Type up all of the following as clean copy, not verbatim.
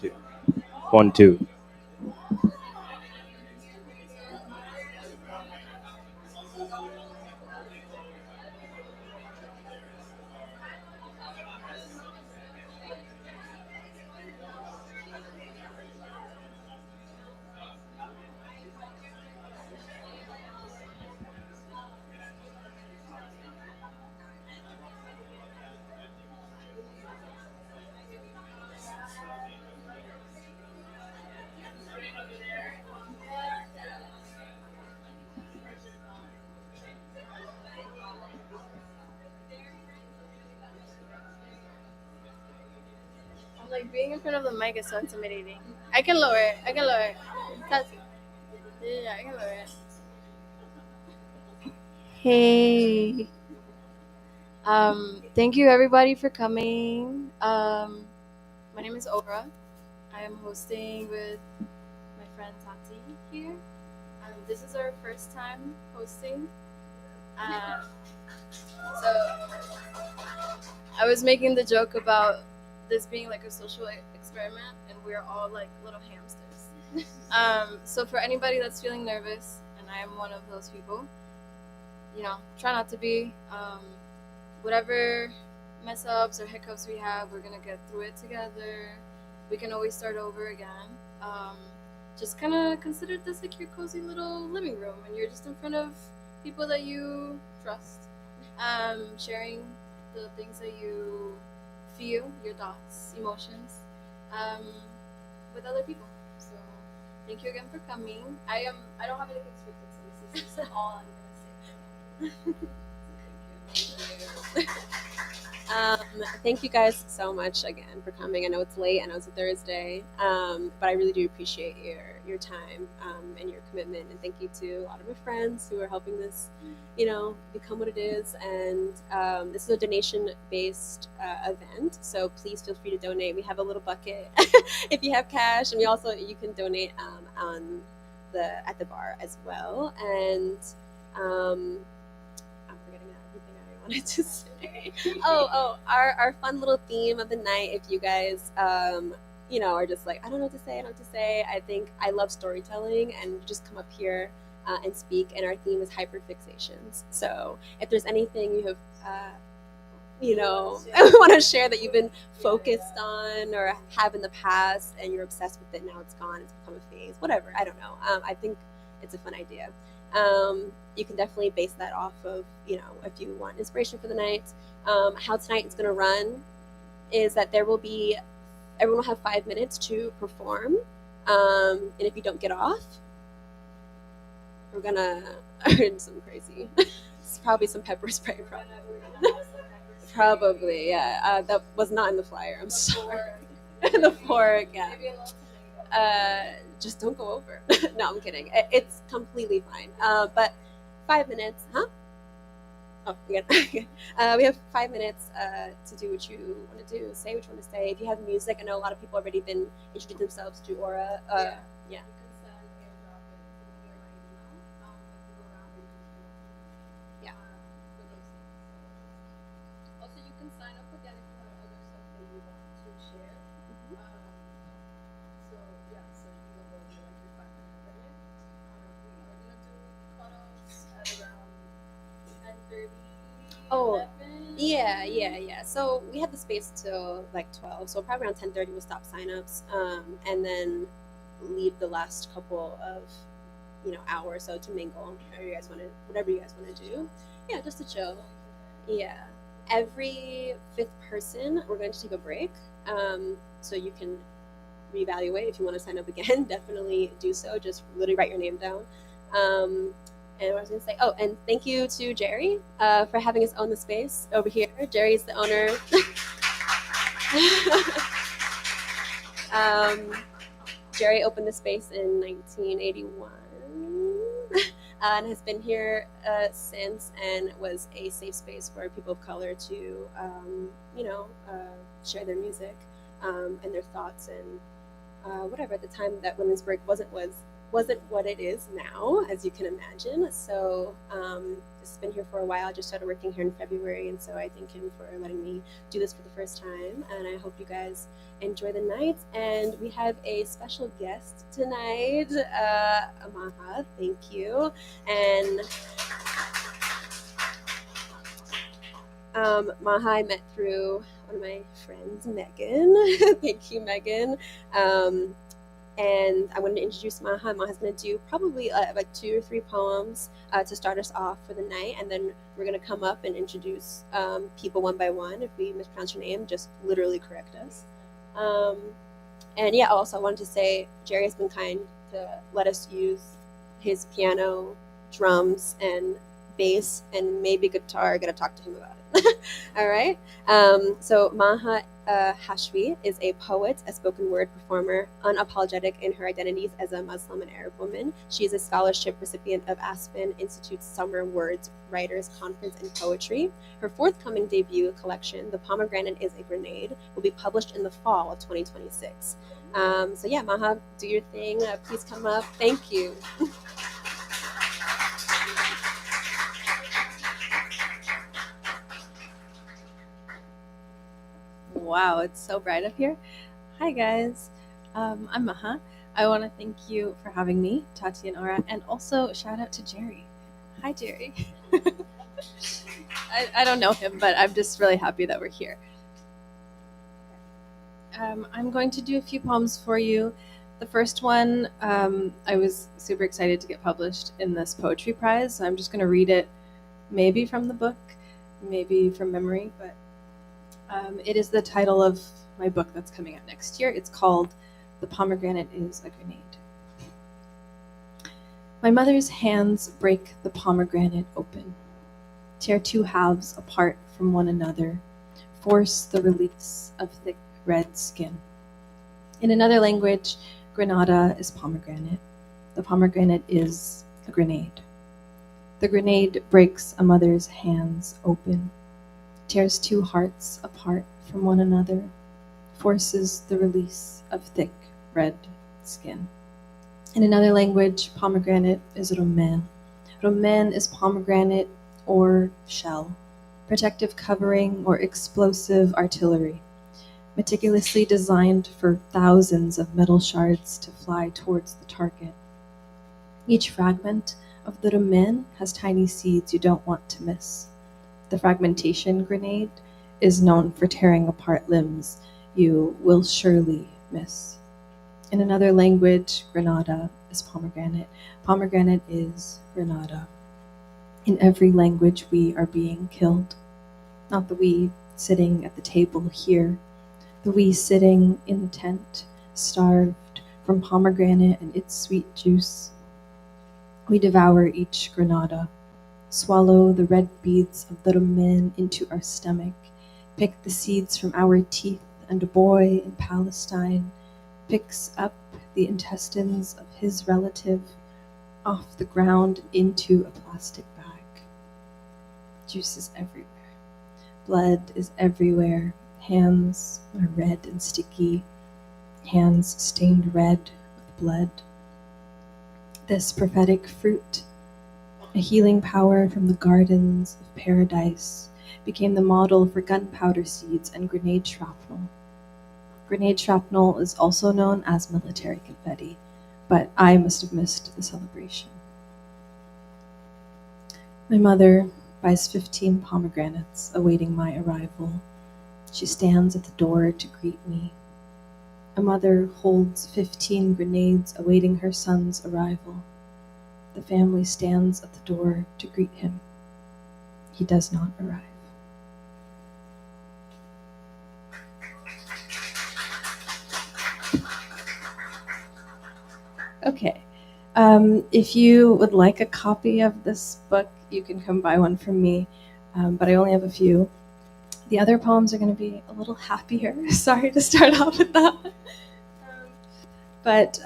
two. 1, 2. I'm like being in front of the mic is so intimidating. I can lower it. I can lower it. That's, yeah, I can lower it. Hey. Thank you everybody for coming. My name is Ora. I am hosting with my friend Tati here. This is our first time hosting. Um, so I was making the joke about this being like a social experiment, and we're all like little hamsters. So for anybody that's feeling nervous, and I am one of those people, try not to be. Whatever mess ups or hiccups we have, we're gonna get through it together. We can always start over again. Just kind of consider this like your cozy little living room, and you're just in front of people that you trust, sharing the things that you feel, your thoughts, emotions, um, with other people. So thank you again for coming. I don't have anything scripted, so this is all I'm gonna say. Thank you guys so much again for coming. I know it's late. I know it's a Thursday, but I really do appreciate your time and your commitment. And thank you to a lot of my friends who are helping this, become what it is. And this is a donation-based event, so please feel free to donate. We have a little bucket if you have cash, and you can donate at the bar as well. And I'm forgetting everything I wanted to say. Our fun little theme of the night. If you guys, are just like, I don't know what to say, I think I love storytelling, and you just come up here and speak. And our theme is hyperfixations. So if there's anything you have, want to share that you've been focused on or have in the past, and you're obsessed with it now, it's gone, it's become a phase, whatever. I don't know. I think it's a fun idea. You can definitely base that off of, if you want inspiration for the night. How tonight is going to run is that everyone will have 5 minutes to perform. And if you don't get off, we're going to earn some crazy. It's probably some pepper spray. Probably, yeah. That was not in the flyer. I'm sorry. The fork, yeah. Just don't go over. No, I'm kidding. It's completely fine. But 5 minutes, huh? Oh, again. We have 5 minutes to do what you want to do, say what you want to say. If you have music, I know a lot of people have already been introducing themselves to Aura. Yeah. Also, you can sign up again if you have other stuff that you want to share. So yeah, so you will go over like your 5 minute limit. We are gonna do cutoffs at around 10:30. Oh, 11. yeah. So we have the space till like 12. So probably around 10:30 we'll stop signups, and then leave the last couple of hour or so to mingle. Whatever you guys want to do. Yeah, just to chill. Yeah. Every fifth person, we're going to take a break. So you can reevaluate if you want to sign up again. Definitely do so. Just literally write your name down. And what I was going to say, and thank you to Jerry for having us own the space over here. Jerry's the owner. Jerry opened the space in 1981 and has been here since, and was a safe space for people of color to, share their music and their thoughts and whatever. At the time that Women's Break was wasn't what it is now, as you can imagine. So it's been here for a while. I just started working here in February, and so I thank him for letting me do this for the first time. And I hope you guys enjoy the night. And we have a special guest tonight, Amaha. Thank you. And Maha I met through one of my friends, Megan. Thank you, Megan. And I'm going to introduce Maha. Maha's going to do probably like 2 or 3 poems to start us off for the night, and then we're going to come up and introduce people one by one. If we mispronounce your name, just literally correct us. And yeah, also I wanted to say Jerry has been kind to let us use his piano, drums, and bass, and maybe guitar. I got to talk to him about it. All right. So Maha Hashwi is a poet, a spoken word performer, unapologetic in her identities as a Muslim and Arab woman. She is a scholarship recipient of Aspen Institute's Summer Words Writers Conference in Poetry. Her forthcoming debut collection, The Pomegranate is a Grenade, will be published in the fall of 2026. So yeah, Maha, do your thing. Please come up. Thank you. Wow, it's so bright up here. Hi guys, I'm Maha. I want to thank you for having me, Tati and Aura, and also shout out to Jerry. Hi Jerry. I don't know him, but I'm just really happy that we're here. I'm going to do a few poems for you. The first one, I was super excited to get published in this poetry prize, so I'm just going to read it maybe from the book, maybe from memory, but it is the title of my book that's coming out next year. It's called The Pomegranate is a Grenade. My mother's hands break the pomegranate open, tear 2 halves apart from one another, force the release of thick red skin. In another language, Granada is pomegranate. The pomegranate is a grenade. The grenade breaks a mother's hands open, tears 2 hearts apart from one another, forces the release of thick red skin. In another language, pomegranate is romaine. Romaine is pomegranate or shell, protective covering or explosive artillery, meticulously designed for thousands of metal shards to fly towards the target. Each fragment of the romaine has tiny seeds you don't want to miss. The fragmentation grenade is known for tearing apart limbs you will surely miss. In another language, Granada is pomegranate. Pomegranate is Granada. In every language, we are being killed. Not the we sitting at the table here, the we sitting in the tent, starved from pomegranate and its sweet juice. We devour each Granada, swallow the red beads of the romaine into our stomach, pick the seeds from our teeth, and a boy in Palestine picks up the intestines of his relative off the ground into a plastic bag. Juice is everywhere. Blood is everywhere. Hands are red and sticky, hands stained red with blood. This prophetic fruit, a healing power from the gardens of paradise, became the model for gunpowder seeds and grenade shrapnel. Grenade shrapnel is also known as military confetti, but I must have missed the celebration. My mother buys 15 pomegranates awaiting my arrival. She stands at the door to greet me. A mother holds 15 grenades awaiting her son's arrival. The family stands at the door to greet him. He does not arrive. Okay. If you would like a copy of this book, you can come buy one from me, but I only have a few. The other poems are going to be a little happier. Sorry to start off with that. But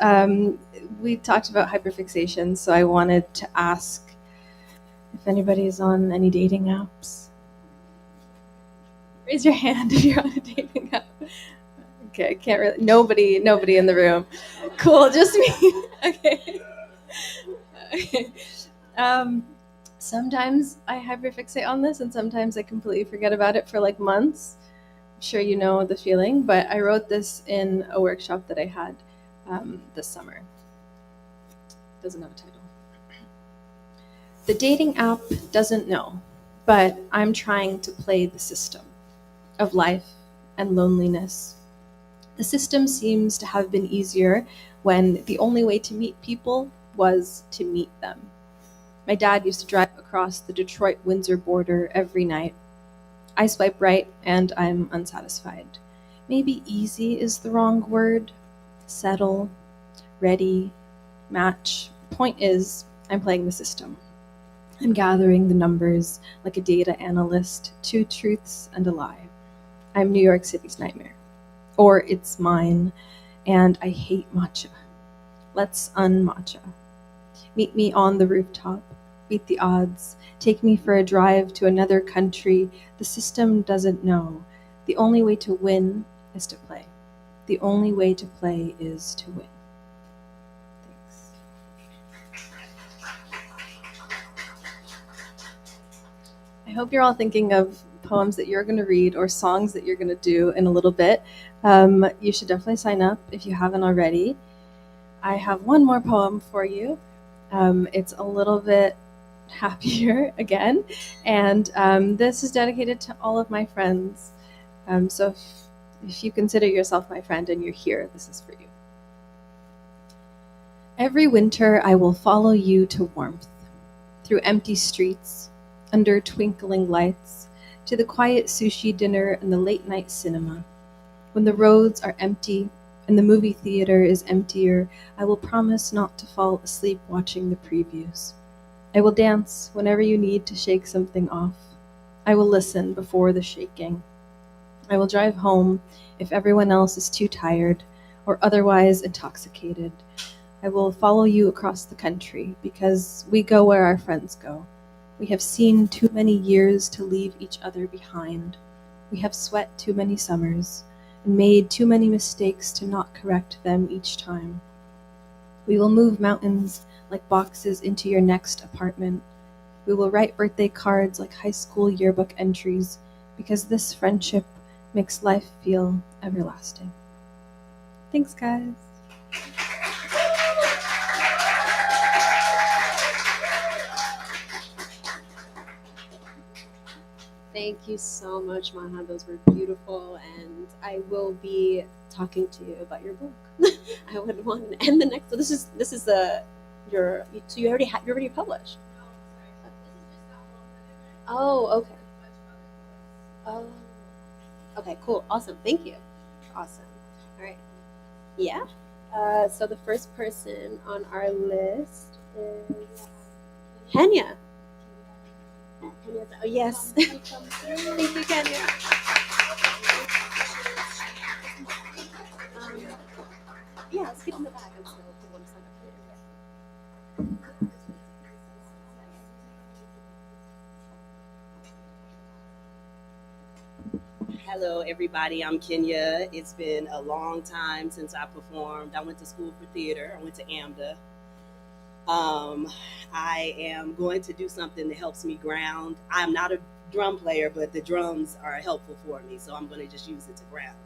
we talked about hyperfixation, so I wanted to ask if anybody's on any dating apps. Raise your hand if you're on a dating app. Okay, I can't really. Nobody in the room. Cool, just me. Okay. Sometimes I hyperfixate on this, and sometimes I completely forget about it for like months. I'm sure you know the feeling, but I wrote this in a workshop that I had this summer. Doesn't have a title. The dating app doesn't know, but I'm trying to play the system of life and loneliness. The system seems to have been easier when the only way to meet people was to meet them. My dad used to drive across the Detroit-Windsor border every night. I swipe right and I'm unsatisfied. Maybe easy is the wrong word. Settle, ready, match. Point is, I'm playing the system. I'm gathering the numbers like a data analyst, 2 truths and a lie. I'm New York City's nightmare. Or it's mine, and I hate matcha. Let's unmatcha. Meet me on the rooftop. Beat the odds. Take me for a drive to another country. The system doesn't know. The only way to win is to play. The only way to play is to win. Thanks. I hope you're all thinking of poems that you're going to read or songs that you're going to do in a little bit. You should definitely sign up if you haven't already. I have one more poem for you. It's a little bit happier again, and this is dedicated to all of my friends. So if you consider yourself my friend and you're here, this is for you. Every winter I will follow you to warmth, through empty streets, under twinkling lights, to the quiet sushi dinner and the late night cinema. When the roads are empty and the movie theater is emptier, I will promise not to fall asleep watching the previews. I will dance whenever you need to shake something off. I will listen before the shaking. I will drive home if everyone else is too tired or otherwise intoxicated. I will follow you across the country because we go where our friends go. We have seen too many years to leave each other behind. We have sweat too many summers and made too many mistakes to not correct them each time. We will move mountains like boxes into your next apartment. We will write birthday cards like high school yearbook entries because this friendship makes life feel everlasting. Thanks, guys. Thank you so much, Maha. Those were beautiful, and I will be talking to you about your book. I would want to end the next. So this is your. So you already published. Oh, okay. Oh, okay, cool, awesome. Thank you. Awesome. All right. Yeah. So the first person on our list is Kenya. Kenya's, oh, yes. Thank you, Kenya. Yeah, let's get in the back and so people want to sign up here. Hello, everybody. I'm Kenya. It's been a long time since I performed. I went to school for theater. I went to AMDA. I am going to do something that helps me ground. I'm not a drum player, but the drums are helpful for me, so I'm going to just use it to ground.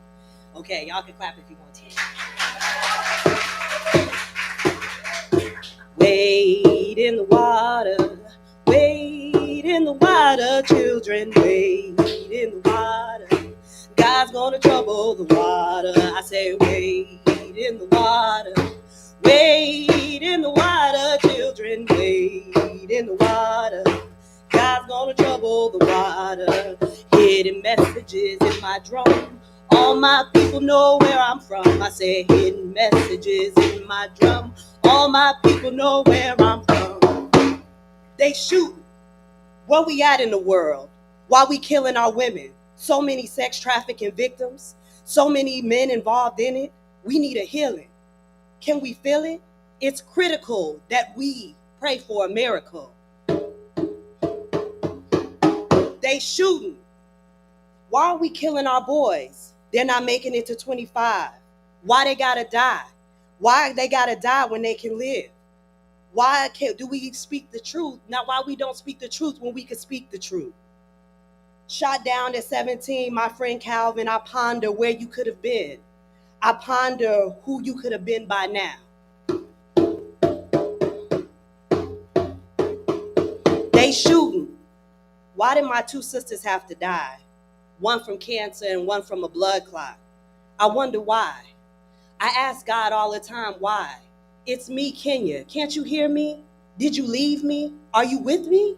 Okay, y'all can clap if you want to. Wade in the water, wade in the water, children, wade in the water. God's gonna trouble the water. I say wade in the water. Wade in the water, children, wade in the water. God's gonna trouble the water. Hidden messages in my drum. All my people know where I'm from. I say hidden messages in my drum. All my people know where I'm from. They shooting. Where we at in the world? Why we killing our women? So many sex trafficking victims. So many men involved in it. We need a healing. Can we feel it? It's critical that we pray for a miracle. They shooting. Why are we killing our boys? They're not making it to 25. Why they gotta die? Why they gotta die when they can live? Why do we speak the truth? Not why we don't speak the truth when we can speak the truth. Shot down at 17, my friend Calvin, I ponder where you could have been. I ponder who you could have been by now. They shooting. Why did my two sisters have to die? One from cancer and one from a blood clot. I wonder why. I ask God all the time, why? It's me, Kenya. Can't you hear me? Did you leave me? Are you with me?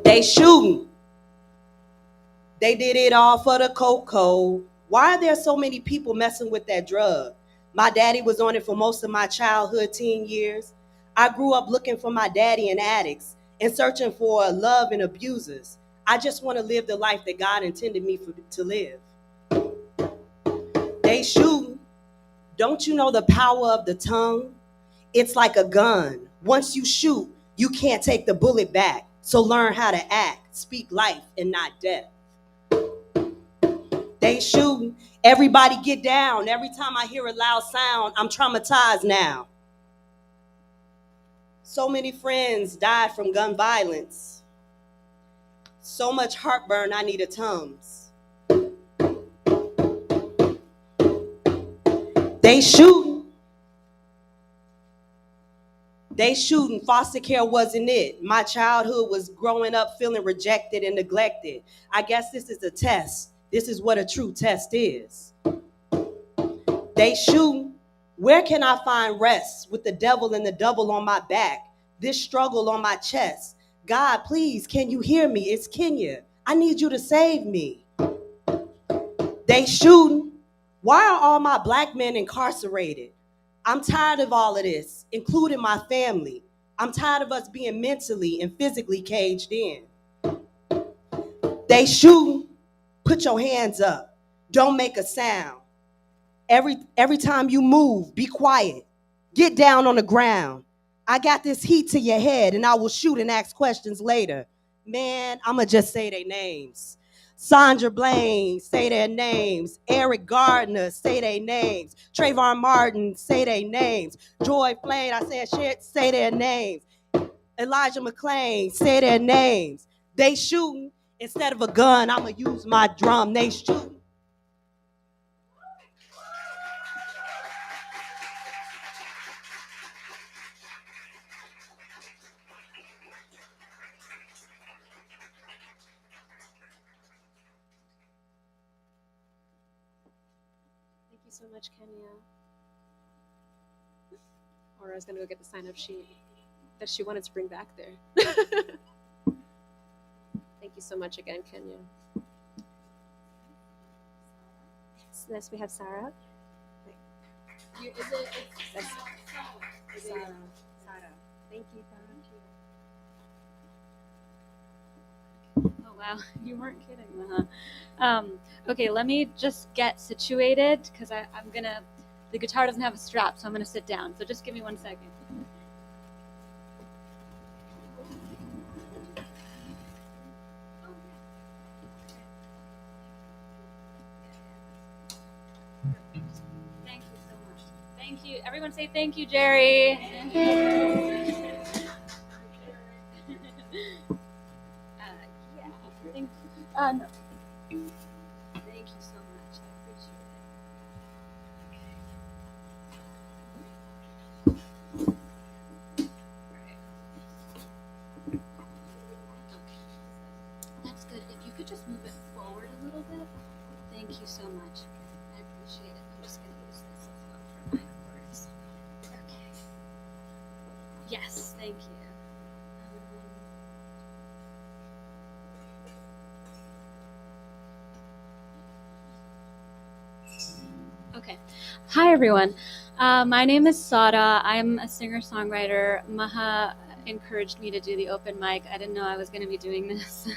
They shooting. They did it all for the cocoa. Why are there so many people messing with that drug? My daddy was on it for most of my childhood, teen years. I grew up looking for my daddy in addicts and searching for love and abusers. I just want to live the life that God intended me to live. They shooting. Don't you know the power of the tongue? It's like a gun. Once you shoot, you can't take the bullet back. So learn how to act, speak life and not death. They shooting. Everybody get down. Every time I hear a loud sound, I'm traumatized now. So many friends died from gun violence. So much heartburn, I need a Tums. They shooting. They shooting. Foster care wasn't it. My childhood was growing up feeling rejected and neglected. I guess this is a test. This is what a true test is. They shooting. Where can I find rest with the devil and the double on my back? This struggle on my chest. God, please, can you hear me? It's Kenya. I need you to save me. They shooting. Why are all my black men incarcerated? I'm tired of all of this, including my family. I'm tired of us being mentally and physically caged in. They shooting. Put your hands up. Don't make a sound. Every time you move, be quiet. Get down on the ground. I got this heat to your head, and I will shoot and ask questions later. Man, I'ma just say their names. Sandra Blaine, say their names. Eric Gardner, say their names. Trayvon Martin, say their names. Joy Flane, I said shit, say their names. Elijah McClain, say their names. They shooting. Instead of a gun, I'ma use my drum. They shooting. Thank you so much, Kenya. Aura's gonna go get the sign-up sheet that she wanted to bring back there. Thank you so much again, Kenya. Next we have Sarah. Is it? Yes. Sarah. Thank you. Oh wow, you weren't kidding, huh? Okay, let me just get situated because I'm gonna. The guitar doesn't have a strap, so I'm gonna sit down. So just give me 1 second. Thank you so much. Thank you. Everyone say thank you, Jerry. Yeah. Thank you. No. Thank you so much. I appreciate it. All right. That's good. If you could just move it forward a little bit. Thank you so much. I appreciate it. I'm just going to use this as well for my words. Okay. Yes, thank you. Okay. Hi, everyone. My name is Sada. I'm a singer-songwriter. Maha encouraged me to do the open mic. I didn't know I was going to be doing this.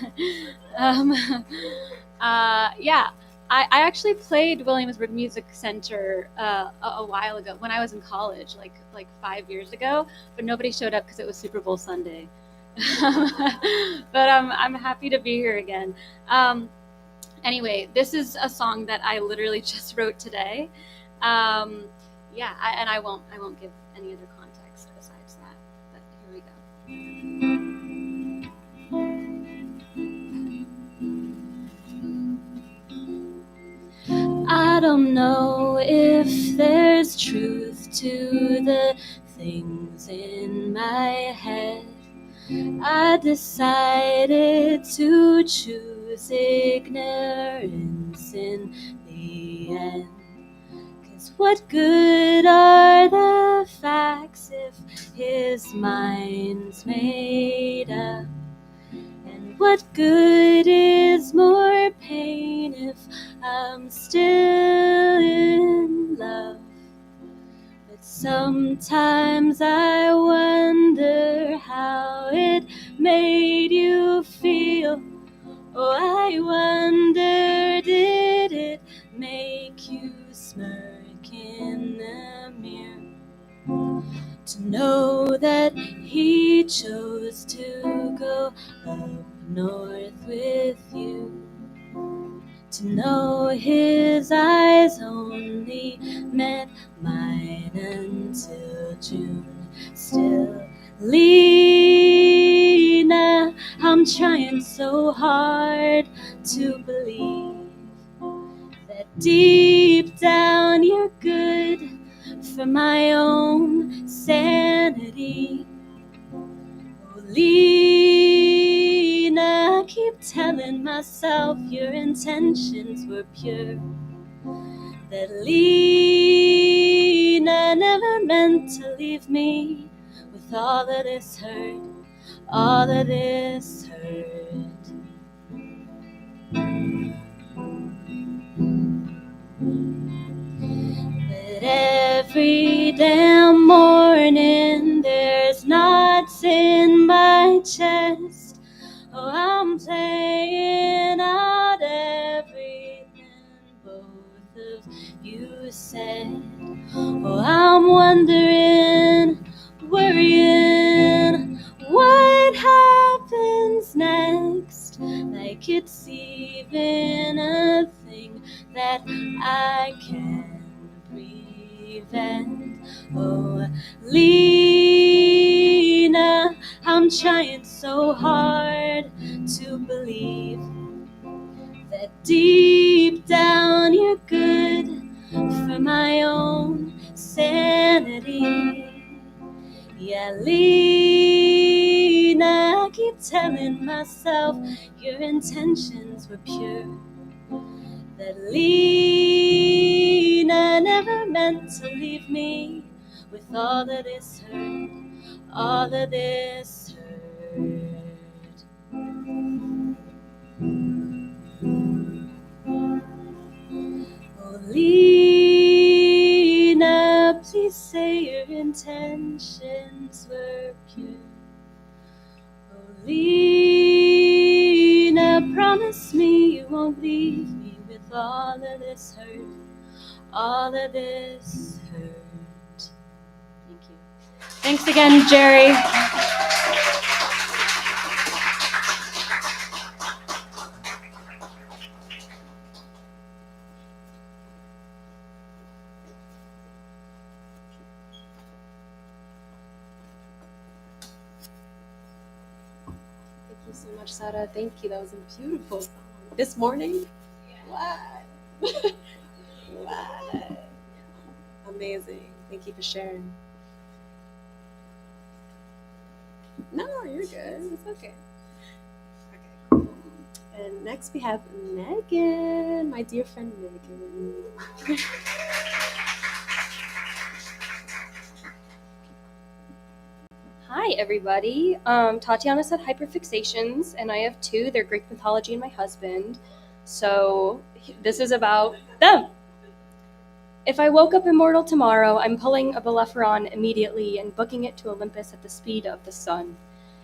Yeah. I actually played Williamsburg Music Center a while ago when I was in college, like 5 years ago, but nobody showed up because it was Super Bowl Sunday. But I'm happy to be here again. Anyway, this is a song that I literally just wrote today. yeah, I won't give any other context besides that. But here we go. I don't know if there's truth to the things in my head. I decided to choose ignorance in the end. 'Cause what good are the facts if his mind's made up? And what good is more pain if I'm still in love? But sometimes I wonder how it made you feel. Oh, I wonder, did it make you smirk in the mirror? To know that he chose to go up north with you. To know his eyes only met mine until June. Still, Lena, I'm trying so hard to believe that deep down you're good for my own sanity. Oh, Lena, I keep telling myself your intentions were pure. That Lena never meant to leave me with all of this hurt, all of this hurt. But every damn morning there's knots in my chest. Oh, I'm playing out everything both of you said. Oh, I'm wondering, worrying, what happens next? Like it's even a thing that I can prevent. Oh, Lena, I'm trying so hard to believe that deep down you're good for my own sanity. Yeah, Lena, I keep telling myself your intentions were pure. That Lena never meant to leave me with all of this hurt, all of this hurt. Oh, Lena, please say your intentions were pure. Oh, Lena, promise me you won't leave me with all of this hurt, all of this hurt. Thank you. Thanks again, Jerry. Thank you so much, Sada. Thank you. That was a beautiful song. This morning? What? What? Amazing. Thank you for sharing. No, you're good. It's okay. Okay, cool. And next we have Megan, my dear friend Megan. Hi, everybody. Tatiana said hyperfixations, and I have two. They're Greek mythology and my husband. So this is about them. If I woke up immortal tomorrow, I'm pulling a Bellerophon immediately and booking it to Olympus at the speed of the sun.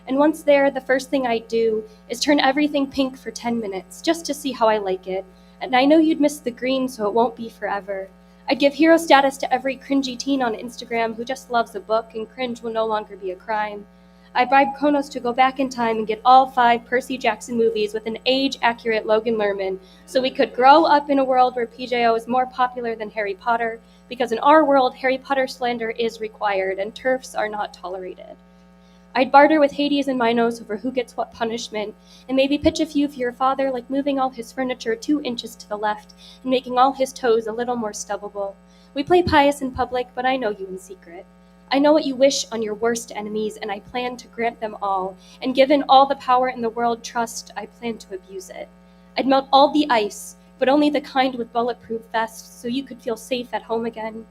And once there, the first thing I'd do is turn everything pink for 10 minutes, just to see how I like it. And I know you'd miss the green, so it won't be forever. I'd give hero status to every cringy teen on Instagram who just loves a book, and cringe will no longer be a crime. I bribed Kronos to go back in time and get all 5 Percy Jackson movies with an age-accurate Logan Lerman so we could grow up in a world where PJO is more popular than Harry Potter, because in our world, Harry Potter slander is required and TERFs are not tolerated. I'd barter with Hades and Minos over who gets what punishment, and maybe pitch a few for your father, like moving all his furniture 2 inches to the left and making all his toes a little more stubbable. We play pious in public, but I know you in secret. I know what you wish on your worst enemies, and I plan to grant them all, and given all the power in the world trust, I plan to abuse it. I'd melt all the ice, but only the kind with bulletproof vests, so you could feel safe at home again.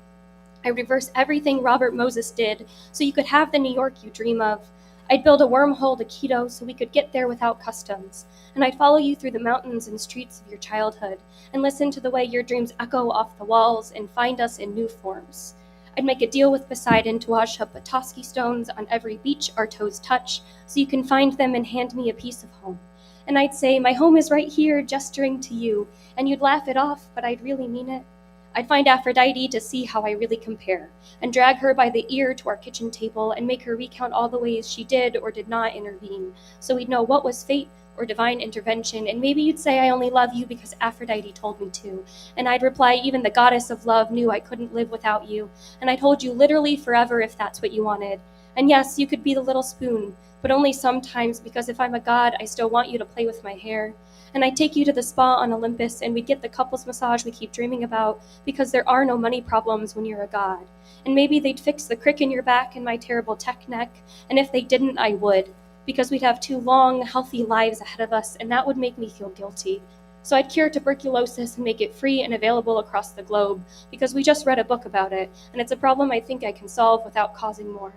I'd reverse everything Robert Moses did, so you could have the New York you dream of. I'd build a wormhole to Quito so we could get there without customs, and I'd follow you through the mountains and streets of your childhood, and listen to the way your dreams echo off the walls and find us in new forms. I'd make a deal with Poseidon to wash up Petoskey stones on every beach our toes touch, so you can find them and hand me a piece of home. And I'd say, my home is right here, gesturing to you, and you'd laugh it off, but I'd really mean it. I'd find Aphrodite to see how I really compare, and drag her by the ear to our kitchen table and make her recount all the ways she did or did not intervene, so we'd know what was fate or divine intervention, and maybe you'd say I only love you because Aphrodite told me to, and I'd reply even the goddess of love knew I couldn't live without you, and I'd hold you literally forever if that's what you wanted. And yes, you could be the little spoon, but only sometimes, because if I'm a god, I still want you to play with my hair. And I'd take you to the spa on Olympus, and we'd get the couples massage we keep dreaming about, because there are no money problems when you're a god. And maybe they'd fix the crick in your back and my terrible tech neck, and if they didn't, I would, because we'd have 2 long, healthy lives ahead of us, and that would make me feel guilty. So I'd cure tuberculosis and make it free and available across the globe, because we just read a book about it, and it's a problem I think I can solve without causing more.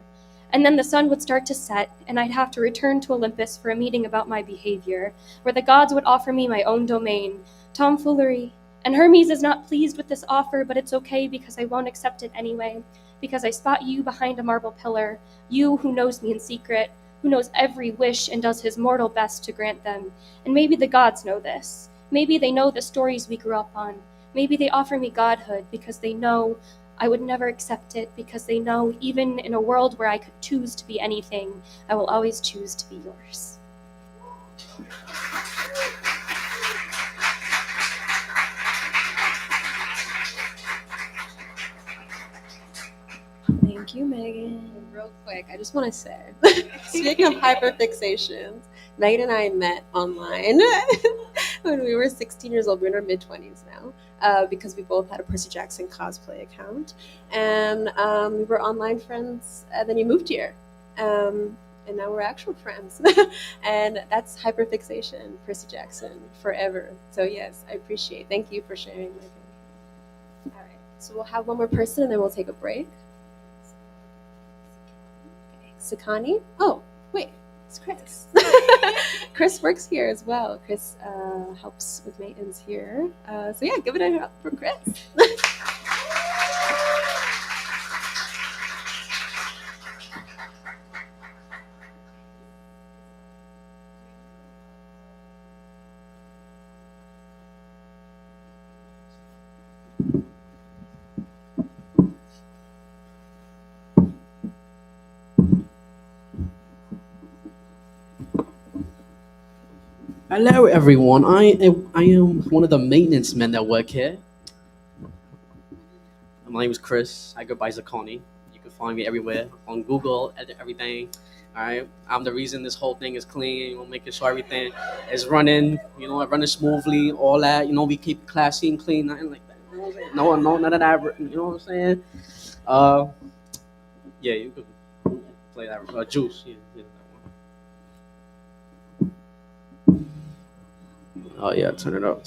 And then the sun would start to set, and I'd have to return to Olympus for a meeting about my behavior, where the gods would offer me my own domain, tomfoolery. And Hermes is not pleased with this offer, but it's okay because I won't accept it anyway, because I spot you behind a marble pillar, you who knows me in secret, who knows every wish and does his mortal best to grant them. And maybe the gods know this. Maybe they know the stories we grew up on. Maybe they offer me godhood because they know I would never accept it, because they know even in a world where I could choose to be anything, I will always choose to be yours. Thank you, Megan. Real quick, I just want to say, speaking of hyperfixations, Megan and I met online when we were 16 years old. We're in our mid-20s now, because we both had a Percy Jackson cosplay account, and we were online friends. And then you moved here, and now we're actual friends. And that's hyperfixation, Percy Jackson, forever. So yes, I appreciate. Thank you for sharing, Megan. All right, so we'll have one more person, and then we'll take a break. Sakani? Oh, wait, it's Chris. Chris works here as well. Chris helps with maintenance here. So yeah, give it a up for Chris. Hello, everyone. I am one of the maintenance men that work here. My name is Chris. I go by Zakoni. You can find me everywhere on Google, everything. All right. I'm the reason this whole thing is clean. Making sure everything is running. Running smoothly. All that. We keep it classy and clean. Nothing like that. You know what I'm saying? No, none of that. You know what I'm saying? Yeah, you could play that. Juice. Yeah, that one. Oh yeah, turn it up.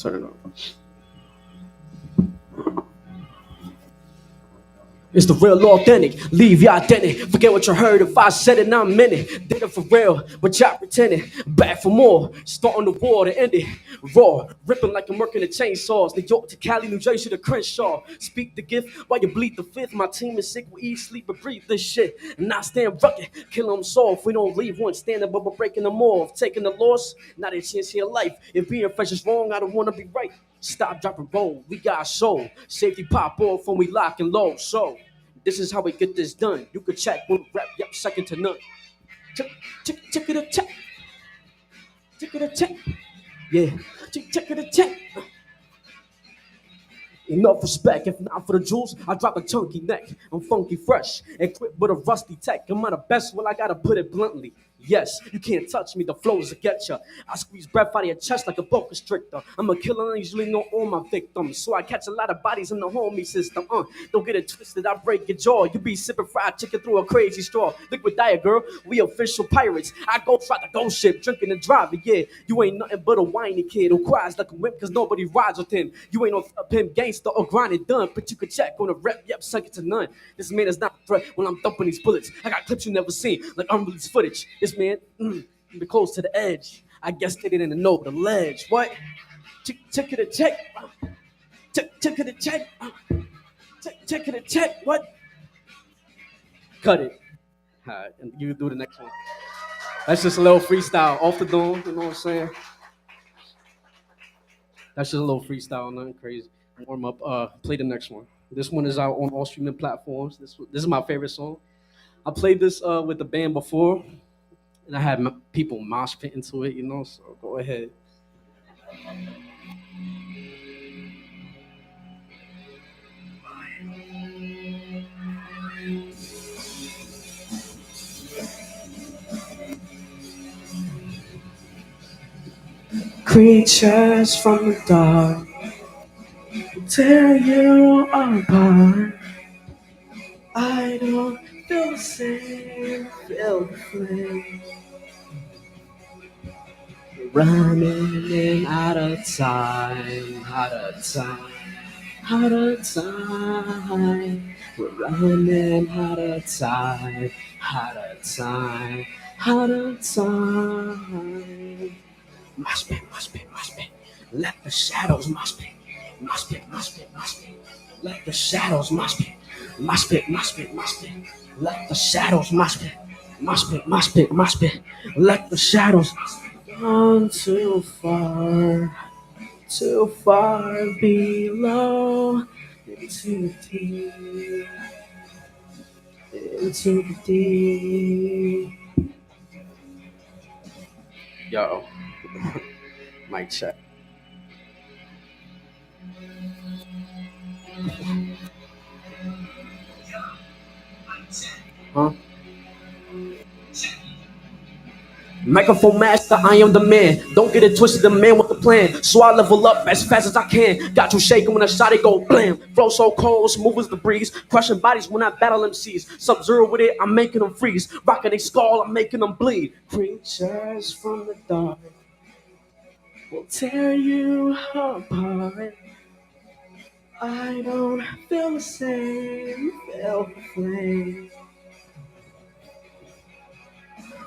It's the real authentic, leave y'all identity. Forget what you heard, if I said it, I'm in it. Did it for real, but y'all pretending. Back for more, starting the war to end it. Raw, ripping like I'm working the chainsaws. New York to Cali, New Jersey to Crenshaw. Speak the gift while you bleed the fifth. My team is sick, we eat, sleep, and breathe this shit. And not stand rugged, kill them soft. We don't leave one standing, but we're breaking them off. Taking the loss, not a chance to your life. If being fresh is wrong, I don't want to be right. Stop, drop, and roll, we got soul. Safety pop off when we lock and low, so this is how we get this done. You can check when we rap, yep, second to none. Check it a check. Check it a check. Yeah. Check it a check. Enough respect, if not for the jewels, I drop a chunky neck. I'm funky fresh, equipped with a rusty tech. Am I the best? Well, I gotta put it bluntly. Yes, you can't touch me, the flows will get ya. I squeeze breath out of your chest like a boa constrictor. I'm a killer, I usually know all my victims. So I catch a lot of bodies in the homie system. Don't get it twisted, I break your jaw. You be sipping fried chicken through a crazy straw. Liquid diet, girl, we official pirates. I go try the ghost ship, drinking and driving, yeah. You ain't nothing but a whiny kid who cries like a wimp cause nobody rides with him. You ain't no pimp gangster or grinding done, but you could check on the rep, yep, second to none. This man is not a threat when I'm dumping these bullets. I got clips you never seen, like unreleased footage. This man, be close to the edge. I guess they didn't know the ledge. What? Check it a check. Check it a check. Check it a check. What? Cut it. All right, and you do the next one. That's just a little freestyle off the dome. You know what I'm saying? That's just a little freestyle, nothing crazy. Warm up. Play the next one. This one is out on all streaming platforms. This is my favorite song. I played this with the band before, and I had people mosh pit into it, you know. So go ahead. Creatures from the dark tear you apart. I don't feel the same, feel the flame. Running out of time, out of time, out of time. We're running out of time, out of time, out of time. Must be, must be, must be. Let the shadows must be, must be, must be, must be. Let the shadows must be, must be, must be, must be. Let the shadows must be, must be, must be, must be. Let the shadows gone too far below, into the deep, into the deep. Yo, mic check. Huh? Microphone master, I am the man. Don't get it twisted, the man with the plan. So I level up as fast as I can. Got you shaking when I shot it go blam. Flow so cold, smooth as the breeze. Crushing bodies when I battle MCs. Sub-Zero with it, I'm making them freeze. Rocking a skull, I'm making them bleed. Creatures from the dark will tear you apart. I don't feel the same, feel the flame.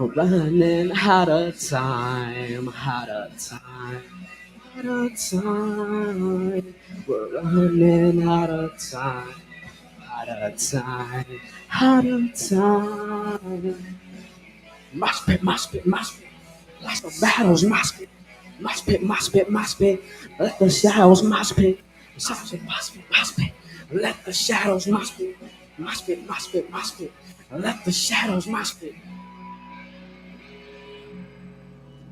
Running out of time, out of time, out of time. We're running out of time, out of time, out of time. Must be, must be, must be. Let the battles must be, must be, must be, must be. Let the shadows must be, must be, must be, must be. Let the shadows must be, must be, must be, must be. Let the shadows must be.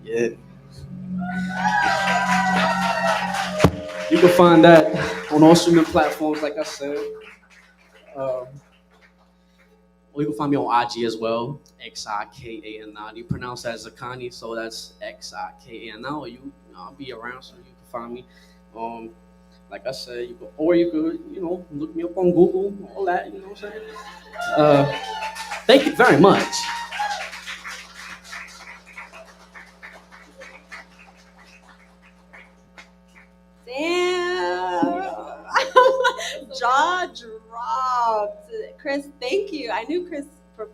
Yeah. You can find that on all streaming platforms, like I said. Or you can find me on IG as well, XIKANL. You pronounce that Zakani, so that's XIKANL. I'll be around, so you can find me. Like I said, you could, look me up on Google, all that. You know what I'm saying? Thank you very much. Damn. Jaw dropped. Chris, thank you. I knew Chris for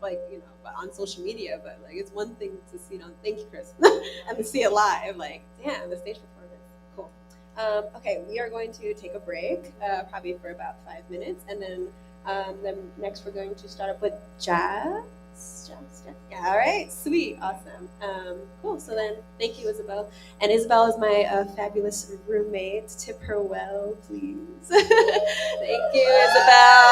on social media, but it's one thing to see it on. Thank you, Chris, and to see it live. Damn, the stage performance, cool. Okay, we are going to take a break, probably for about 5 minutes, and then next we're going to start up with jazz. Yeah, all right, sweet, awesome, cool. So then, thank you, Isabel. And Isabel is my fabulous roommate. Tip her well, please. Thank you, Isabel.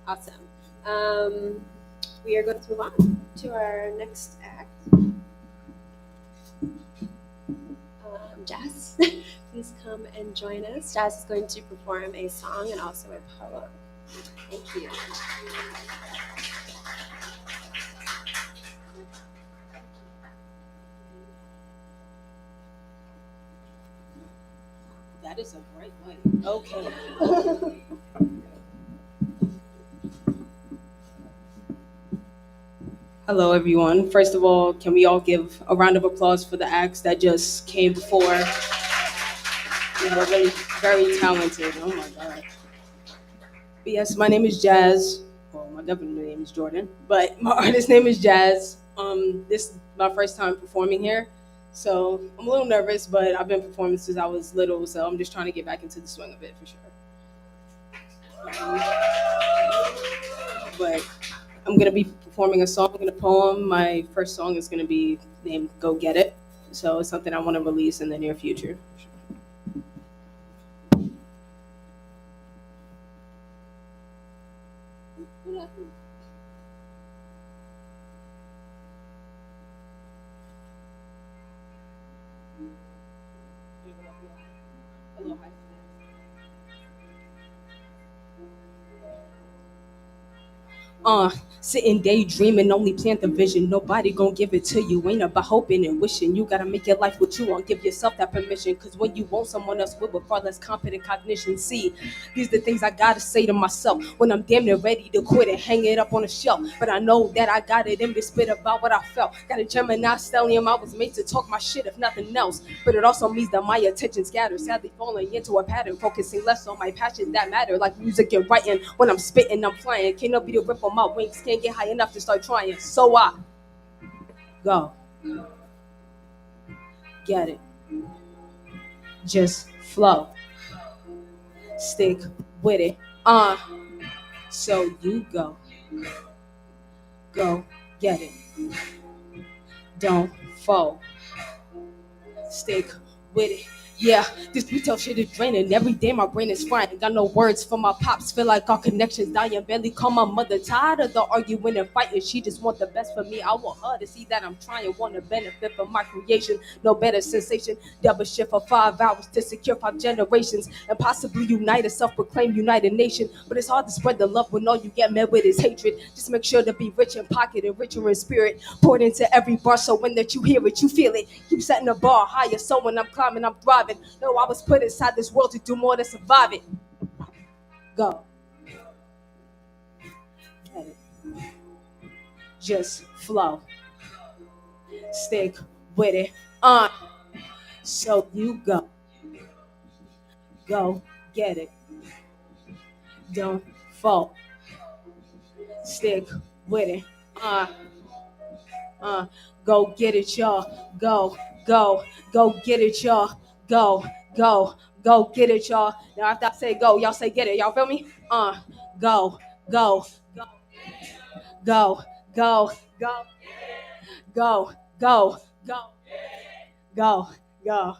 Awesome. We are going to move on to our next act. Jazz, please come and join us. Jazz is going to perform a song and also a poem. Thank you. That is a bright light. Okay. Hello, everyone. First of all, can we all give a round of applause for the acts that just came before? They were really very talented. Oh my God. But yes, my name is Jazz. Well, my government name is Jordan, but my artist name is Jazz. This is my first time performing here, so I'm a little nervous, but I've been performing since I was little, so I'm just trying to get back into the swing of it for sure. But I'm gonna be performing a song and a poem. My first song is gonna be named "Go Get It," so it's something I want to release in the near future. Sitting daydreaming, only plant the vision. Nobody gon' give it to you. Ain't about hoping and wishing. You gotta make your life what you want. Give yourself that permission. Cause when you want, someone else will with far less competent cognition. See, these are the things I gotta say to myself when I'm damn near ready to quit and hang it up on a shelf. But I know that I got it in me, spit about what I felt. Got a Gemini stellium, I was made to talk my shit if nothing else. But it also means that my attention scatters, sadly falling into a pattern, focusing less on my passions that matter, like music and writing. When I'm spitting, I'm flying. Can't nobody rip on my wings, can't get high enough to start trying. So I go get it. Just flow. Stick with it. So you go get it. Don't fall. Stick with it. Yeah, this retail shit is draining. Every day my brain is frying. Got no words for my pops. Feel like our connections dying. Barely call my mother. Tired of the arguing and fighting. She just want the best for me. I want her to see that I'm trying. Want to benefit from my creation. No better sensation. Double shift for 5 hours to secure 5 generations. And possibly unite a self-proclaimed united nation. But it's hard to spread the love when all you get met with is hatred. Just make sure to be rich in pocket and richer in spirit. Poured into every bar so when that you hear it, you feel it. Keep setting the bar higher so when I'm climbing, I'm thriving. No, I was put inside this world to do more than survive it. Go. Let it. Just flow. Stick with it. So you go. Go get it. Don't fall. Stick with it. Go get it, y'all. Go get it, y'all. Go get it, y'all. Now after I say go, y'all say get it. Y'all feel me? Go, go, go, go, go, go, go, go, go, go.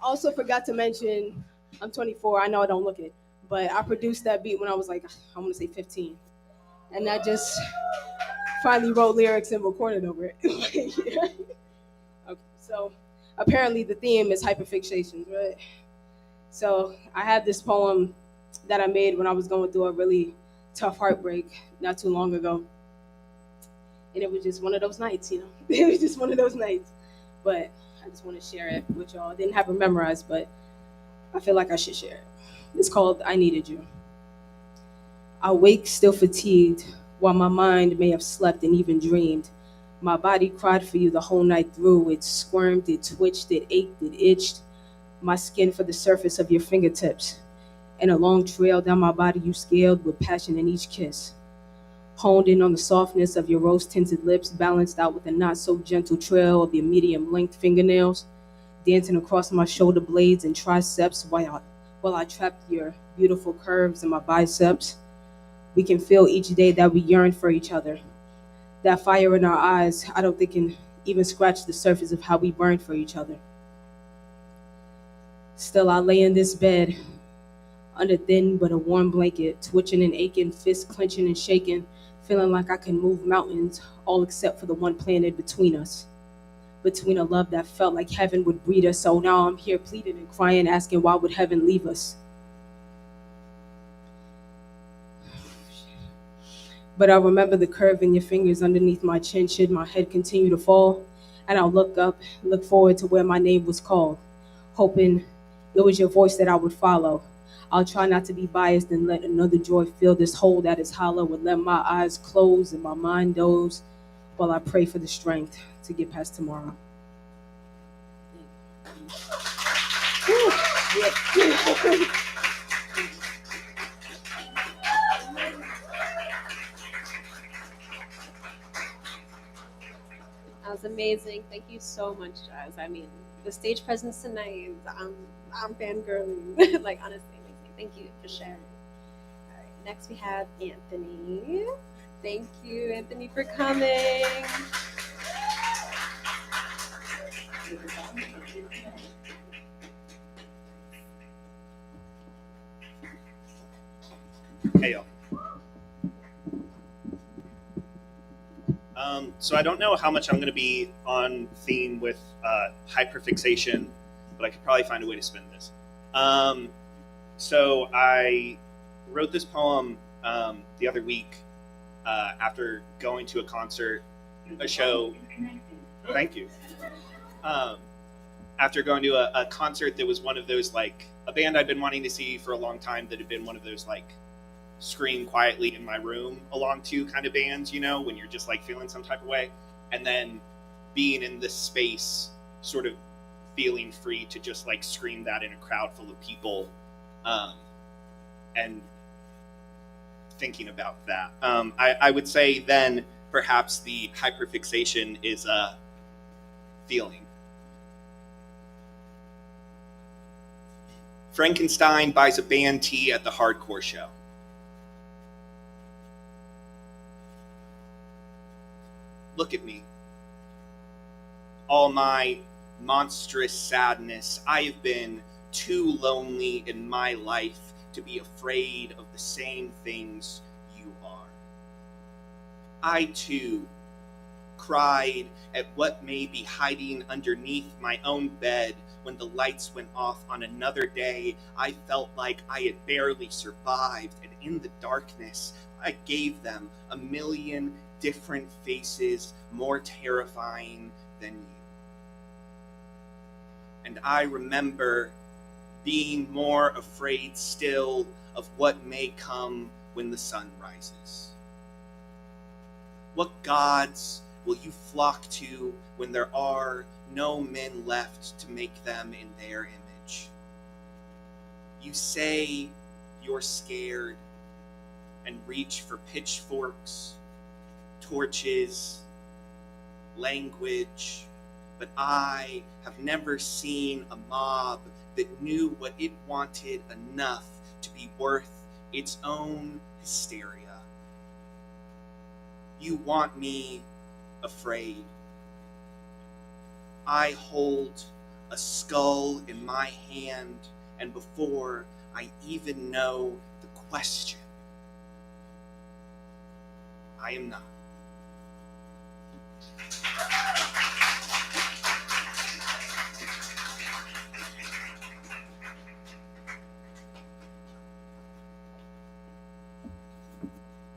Also forgot to mention, I'm 24. I know I don't look it, but I produced that beat when I was like, I want to say 15, and I just finally wrote lyrics and recorded over it. Yeah. Okay, so apparently the theme is hyperfixations, right? So I had this poem that I made when I was going through a really tough heartbreak not too long ago, and it was just one of those nights, you know. It was just one of those nights, but I just want to share it with y'all. I didn't have it memorized, but I feel like I should share it. It's called I Needed You. I wake still fatigued, while my mind may have slept and even dreamed. My body cried for you the whole night through. It squirmed, it twitched, it ached, it itched. My skin for the surface of your fingertips. And a long trail down my body you scaled with passion in each kiss. Honed in on the softness of your rose-tinted lips, balanced out with a not-so-gentle trail of your medium-length fingernails, dancing across my shoulder blades and triceps while I trapped your beautiful curves in my biceps. We can feel each day that we yearn for each other. That fire in our eyes, I don't think can even scratch the surface of how we burn for each other. Still, I lay in this bed, under thin but a warm blanket, twitching and aching, fists clenching and shaking, feeling like I can move mountains, all except for the one planted between us. Between a love that felt like heaven would breed us, so now I'm here pleading and crying, asking why would heaven leave us? But I remember the curve in your fingers underneath my chin should my head continue to fall, and I'll look up, look forward to where my name was called, hoping it was your voice that I would follow. I'll try not to be biased and let another joy fill this hole that is hollow and let my eyes close and my mind doze while I pray for the strength to get past tomorrow. That was amazing. Thank you so much, Jazz. I mean, the stage presence tonight, I'm fangirling. Like, honestly, amazing. Thank you for sharing. All right, next we have Anthony. Thank you, Anthony, for coming. Hey, y'all. So I don't know how much I'm going to be on theme with hyperfixation, but I could probably find a way to spin this. So I wrote this poem the other week after going to a concert, a show. Thank you. After going to a concert that was one of those, like, a band I'd been wanting to see for a long time that had been one of those, like, scream quietly in my room along to kind of bands, you know, when you're just like feeling some type of way, and then being in this space, sort of feeling free to just like scream that in a crowd full of people, and thinking about that. I would say then perhaps the hyperfixation is a feeling. Frankenstein buys a band tee at the hardcore show. Look at me. All my monstrous sadness, I have been too lonely in my life to be afraid of the same things you are. I too cried at what may be hiding underneath my own bed when the lights went off on another day. I felt like I had barely survived, and in the darkness, I gave them a million different faces more terrifying than you. And I remember being more afraid still of what may come when the sun rises. What gods will you flock to when there are no men left to make them in their image? You say you're scared and reach for pitchforks, torches, language, but I have never seen a mob that knew what it wanted enough to be worth its own hysteria. You want me afraid. I hold a skull in my hand, and before I even know the question, I am not.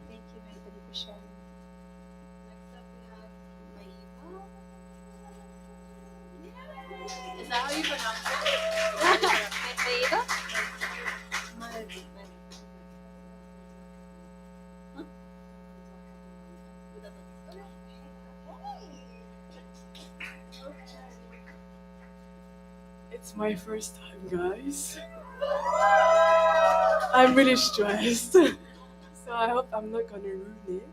Thank you, everybody, for sharing. Next up, we have Maiva. Is that how you pronounce it? Maiva? It's my first time, guys. I'm really stressed. So I hope I'm not gonna ruin it.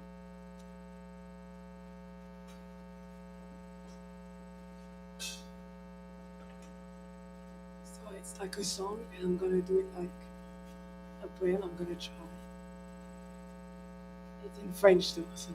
So it's like a song and I'm gonna do it like a poem. I'm gonna try. It's in French though, so.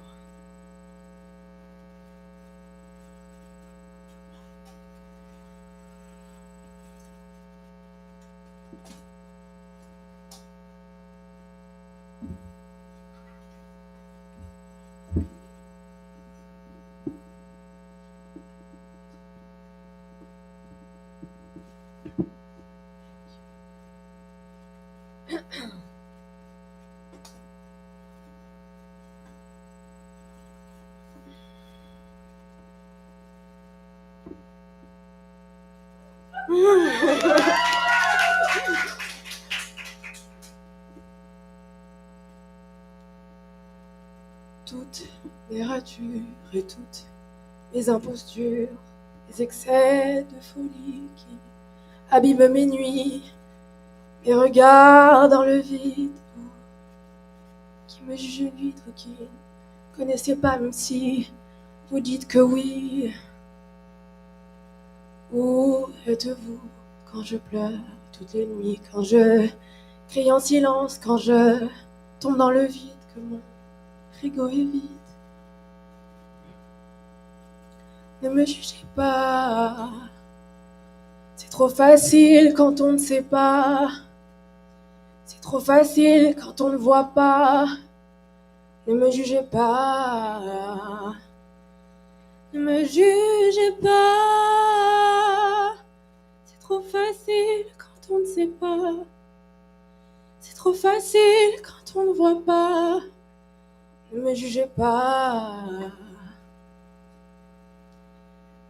Toutes mes ratures et toutes mes impostures, les excès de folie qui abîment mes nuits, mes regards dans le vide, vous qui me jugez vite, vous qui ne connaissez pas même si vous dites que oui. Où êtes-vous quand je pleure toutes les nuits, quand je crie en silence, quand je tombe dans le vide, que mon frigo est vide? Ne me jugez pas, c'est trop facile quand on ne sait pas, c'est trop facile quand on ne voit pas. Ne me jugez pas, ne me jugez pas, c'est trop facile quand on ne sait pas, c'est trop facile quand on ne voit pas. Ne me jugez pas.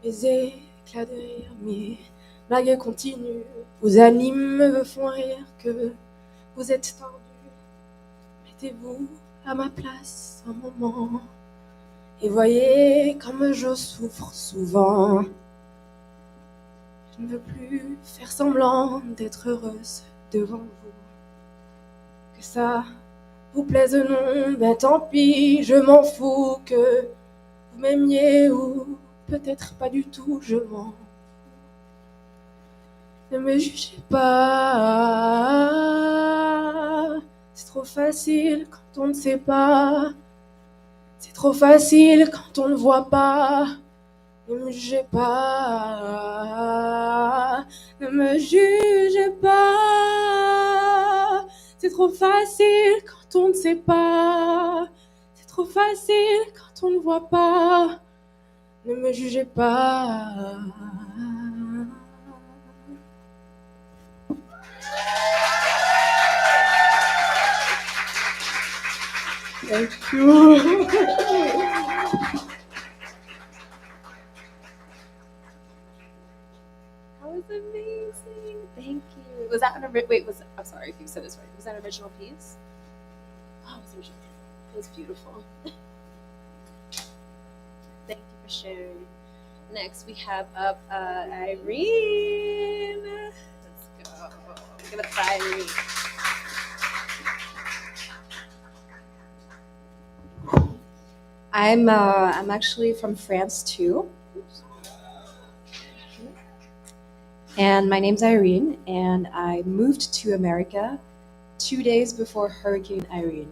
Mes éclats de rire, mes blagues continues vous animent, me font rire, que vous êtes tordu. Mettez-vous à ma place un moment et voyez comme je souffre souvent. Je ne veux plus faire semblant d'être heureuse devant vous. Que ça vous plaise ou non, ben tant pis, je m'en fous. Que vous m'aimiez ou peut-être pas du tout, je m'en fous. Ne me jugez pas, c'est trop facile quand on ne sait pas, C'est trop facile quand on ne voit pas. Ne me jugez pas. Ne me jugez pas. C'est trop facile quand on ne sait pas. C'est trop facile quand on ne voit pas. Ne me jugez pas. Thank you. That was amazing. Thank you. Was that I'm sorry if you said this right. Was that an original piece? Oh, it was original. It was beautiful. Thank you for sharing. Next, we have up Irene. Let's go. Give it a try, Irene. I'm actually from France too. And my name's Irene, and I moved to America 2 days before Hurricane Irene.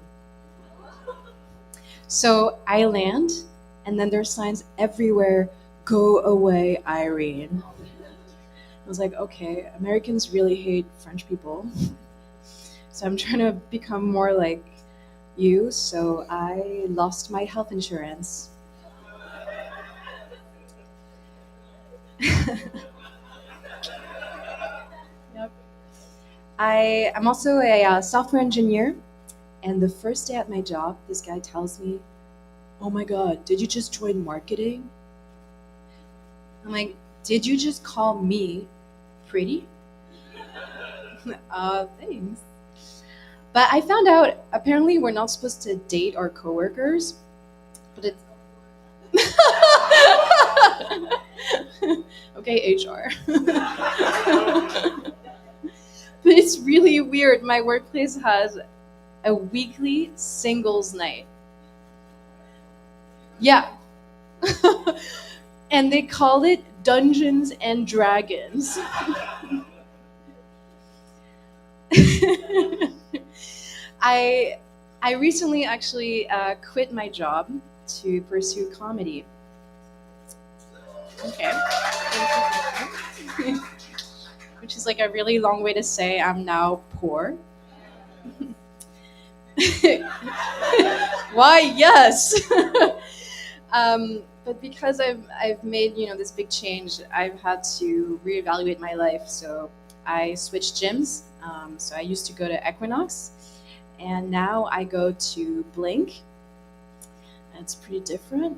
So I land, and then there's signs everywhere, "Go away, Irene." I was like, okay, Americans really hate French people. So I'm trying to become more like you, so I lost my health insurance. Yep. I'm also a software engineer, and the first day at my job, this guy tells me, "Oh my God, did you just join marketing?" I'm like, "Did you just call me pretty?" Thanks. But I found out apparently we're not supposed to date our coworkers, but it's okay, HR. But it's really weird. My workplace has a weekly singles night. Yeah. And they call it Dungeons and Dragons. I recently actually quit my job to pursue comedy. Okay. Which is like a really long way to say I'm now poor. Why, yes. But because I've made this big change, I've had to reevaluate my life. So I switched gyms. So I used to go to Equinox, and now I go to Blink. It's pretty different.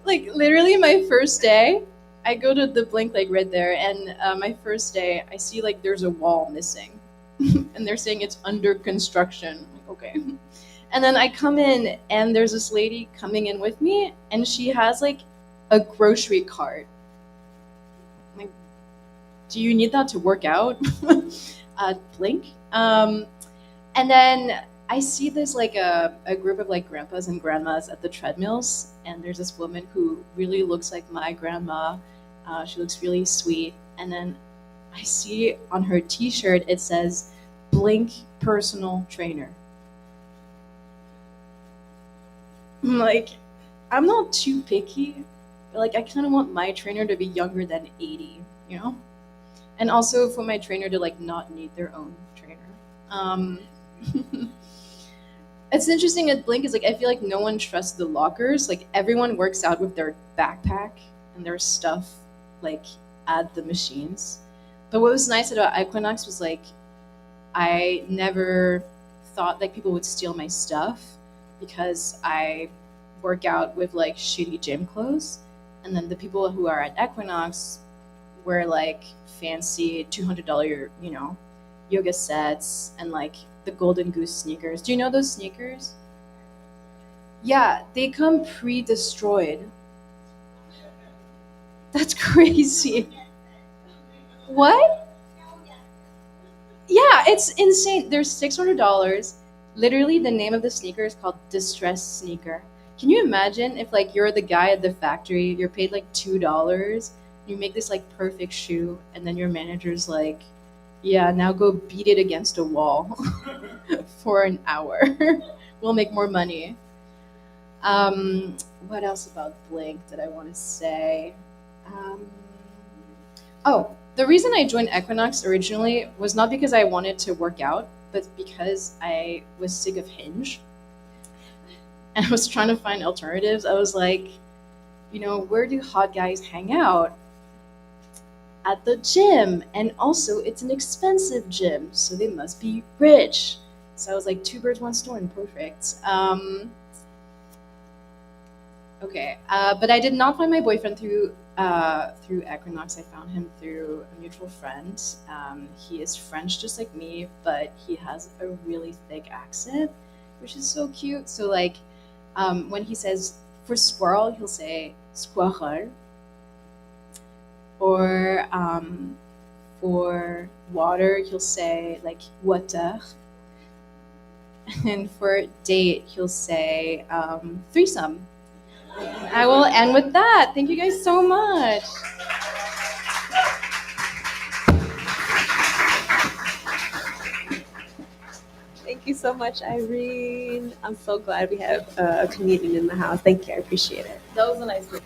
Like literally my first day, I go to the Blink like right there, and my first day I see like there's a wall missing, and they're saying it's under construction. I'm like, okay. And then I come in, and there's this lady coming in with me, and she has like a grocery cart. I'm like, do you need that to work out? Blink. And then I see this like a group of like grandpas and grandmas at the treadmills, and there's this woman who really looks like my grandma. She looks really sweet. And then I see on her t-shirt it says Blink personal trainer. I'm like, I'm not too picky, but like I kind of want my trainer to be younger than 80, you know? And also for my trainer to like not need their own trainer. It's interesting at Blink is like I feel like no one trusts the lockers. Like everyone works out with their backpack and their stuff like at the machines. But what was nice about Equinox was like I never thought like people would steal my stuff because I work out with like shitty gym clothes, and then the people who are at Equinox wear like fancy $200 yoga sets and like the Golden Goose sneakers. Do you know those sneakers? Yeah, they come pre-destroyed. That's crazy. What? Yeah, it's insane. They're $600. Literally, the name of the sneaker is called Distressed Sneaker. Can you imagine if like you're the guy at the factory, you're paid like $2, you make this like perfect shoe, and then your manager's like, Yeah, now go beat it against a wall for an hour. We'll make more money. What else about Blink did I want to say? Oh, the reason I joined Equinox originally was not because I wanted to work out, but because I was sick of Hinge. And I was trying to find alternatives. I was like, where do hot guys hang out? At the gym. And also, it's an expensive gym, so they must be rich. So I was like, two birds, one stone, perfect. Okay, but I did not find my boyfriend through Equinox. I found him through a mutual friend. He is French, just like me, but he has a really thick accent, which is so cute. So like, when he says for squirrel, he'll say squirrel, or for water, he'll say like water, and for date, he'll say threesome. I will end with that. Thank you guys so much. Thank you so much, Irene. I'm so glad we have a comedian in the house. Thank you. I appreciate it. That was a nice read.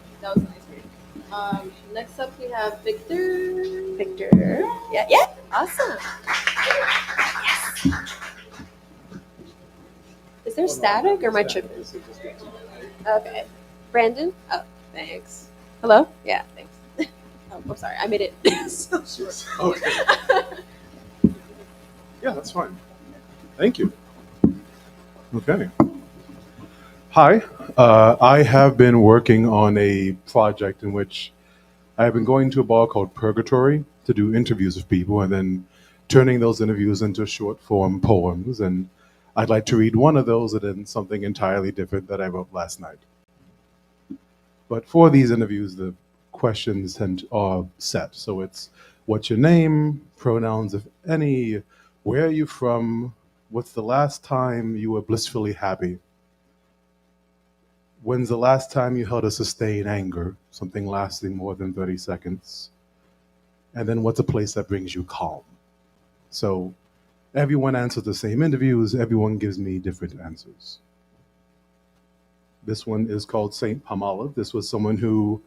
Next up we have Victor. Victor. Yeah. Awesome. Yes. Is there static or am I tripping? Okay. Brandon? Oh, thanks. Hello? Yeah, thanks. Oh, I'm sorry. I made it so short. Okay. Yeah, that's fine. Thank you. Okay. Hi. I have been working on a project in which I have been going to a bar called Purgatory to do interviews with people and then turning those interviews into short form poems. And I'd like to read one of those and then something entirely different that I wrote last night. But for these interviews, the questions are set. So it's what's your name, pronouns, if any, where are you from, what's the last time you were blissfully happy? When's the last time you held a sustained anger, something lasting more than 30 seconds? And then what's a place that brings you calm? So everyone answers the same interviews, everyone gives me different answers. This one is called Saint Pamala. This was someone who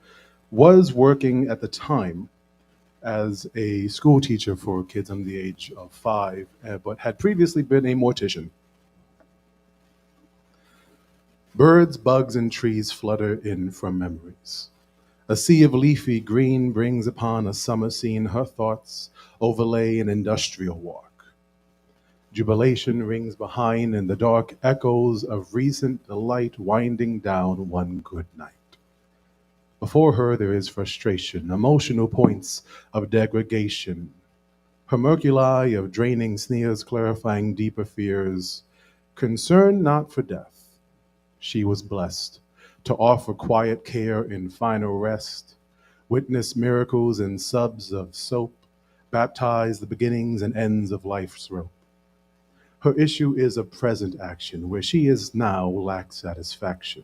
was working at the time as a school teacher for kids under the age of 5, but had previously been a mortician. Birds, bugs, and trees flutter in from memories. A sea of leafy green brings upon a summer scene her thoughts overlay an industrial walk. Jubilation rings behind in the dark echoes of recent delight winding down one good night. Before her there is frustration, emotional points of degradation, homunculi of draining sneers clarifying deeper fears, concern not for death. She was blessed to offer quiet care in final rest, witness miracles in subs of soap, baptize the beginnings and ends of life's rope. Her issue is a present action where she is now lack satisfaction.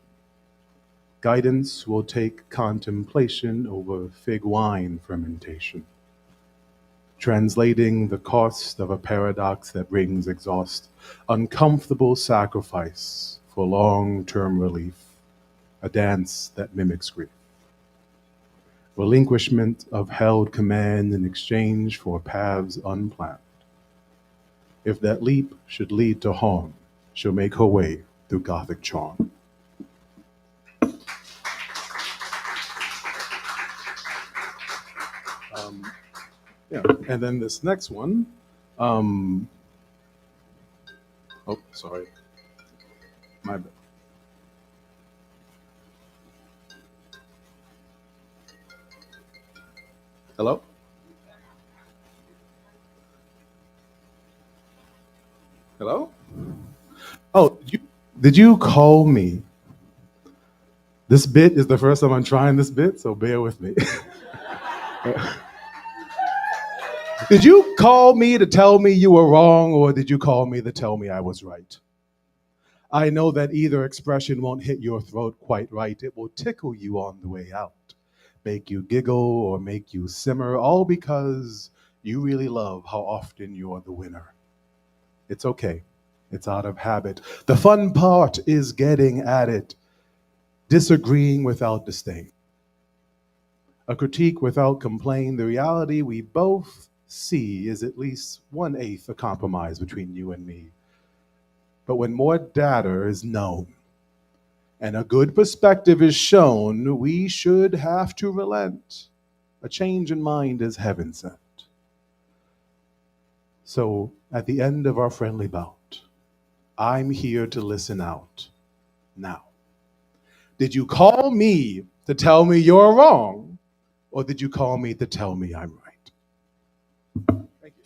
Guidance will take contemplation over fig wine fermentation, translating the cost of a paradox that brings exhaust, uncomfortable sacrifice for long-term relief, a dance that mimics grief. Relinquishment of held command in exchange for paths unplanned. If that leap should lead to harm, she'll make her way through Gothic charm. Yeah, and then this next one, oh, sorry, my bad. Hello? Hello? Oh, did you call me? This bit is the first time I'm trying this bit, so bear with me. Did you call me to tell me you were wrong, or did you call me to tell me I was right? I know that either expression won't hit your throat quite right. It will tickle you on the way out, make you giggle or make you simmer, all because You really love how often you're the winner. It's okay. It's out of habit. The fun part is getting at it, disagreeing without disdain, a critique without complaint. The reality we both see is at least 1/8 a compromise between you and me. But when more data is known and a good perspective is shown, we should have to relent. A change in mind is heaven sent. So at the end of our friendly bout, I'm here to listen out. Now, did you call me to tell me you're wrong, or did you call me to tell me I'm right? Thank you.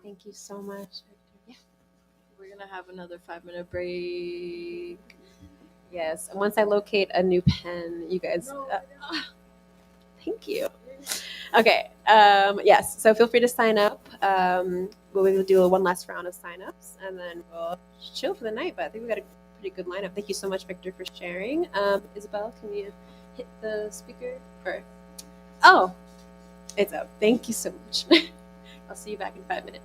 Thank you so much, Victor. Yeah. We're gonna have another 5-minute break. Yes. And once I locate a new pen, you guys. Thank you. Okay. Yes. So feel free to sign up. We'll do one last round of signups, and then we'll chill for the night. But I think we got a pretty good lineup. Thank you so much, Victor, for sharing. Isabel, can you hit the speaker? Or oh, it's up. Thank you so much. I'll see you back in 5 minutes.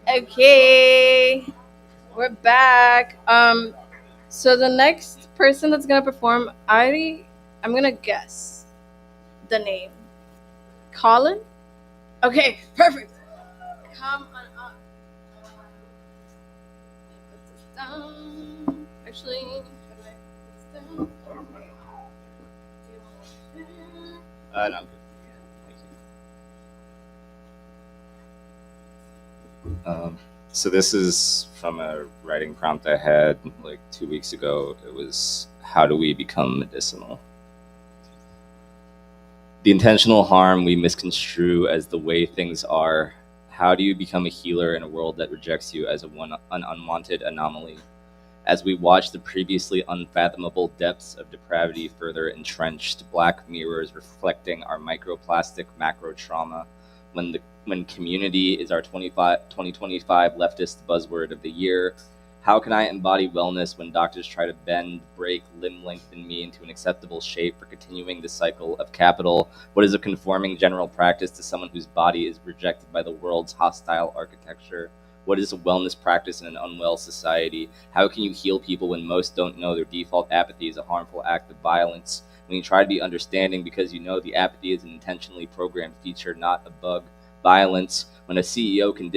Okay, we're back. So the next person that's gonna perform, I'm gonna guess the name. Colin. Okay, perfect. Come on up. Put this down. Actually, how do I put this down? Do you want to No. So this is from a writing prompt I had like 2 weeks ago. It was, how do we become medicinal? The intentional harm we misconstrue as the way things are. How do you become a healer in a world that rejects you as an unwanted anomaly? As we watch the previously unfathomable depths of depravity further entrenched, black mirrors reflecting our microplastic macro trauma, when community is our 2025 leftist buzzword of the year, how can I embody wellness when doctors try to bend, break, limb lengthen me into an acceptable shape for continuing the cycle of capital? What is a conforming general practice to someone whose body is rejected by the world's hostile architecture? What is a wellness practice in an unwell society? How can you heal people when most don't know their default apathy is a harmful act of violence? When you try to be understanding because you know the apathy is an intentionally programmed feature, not a bug. Violence, when a CEO can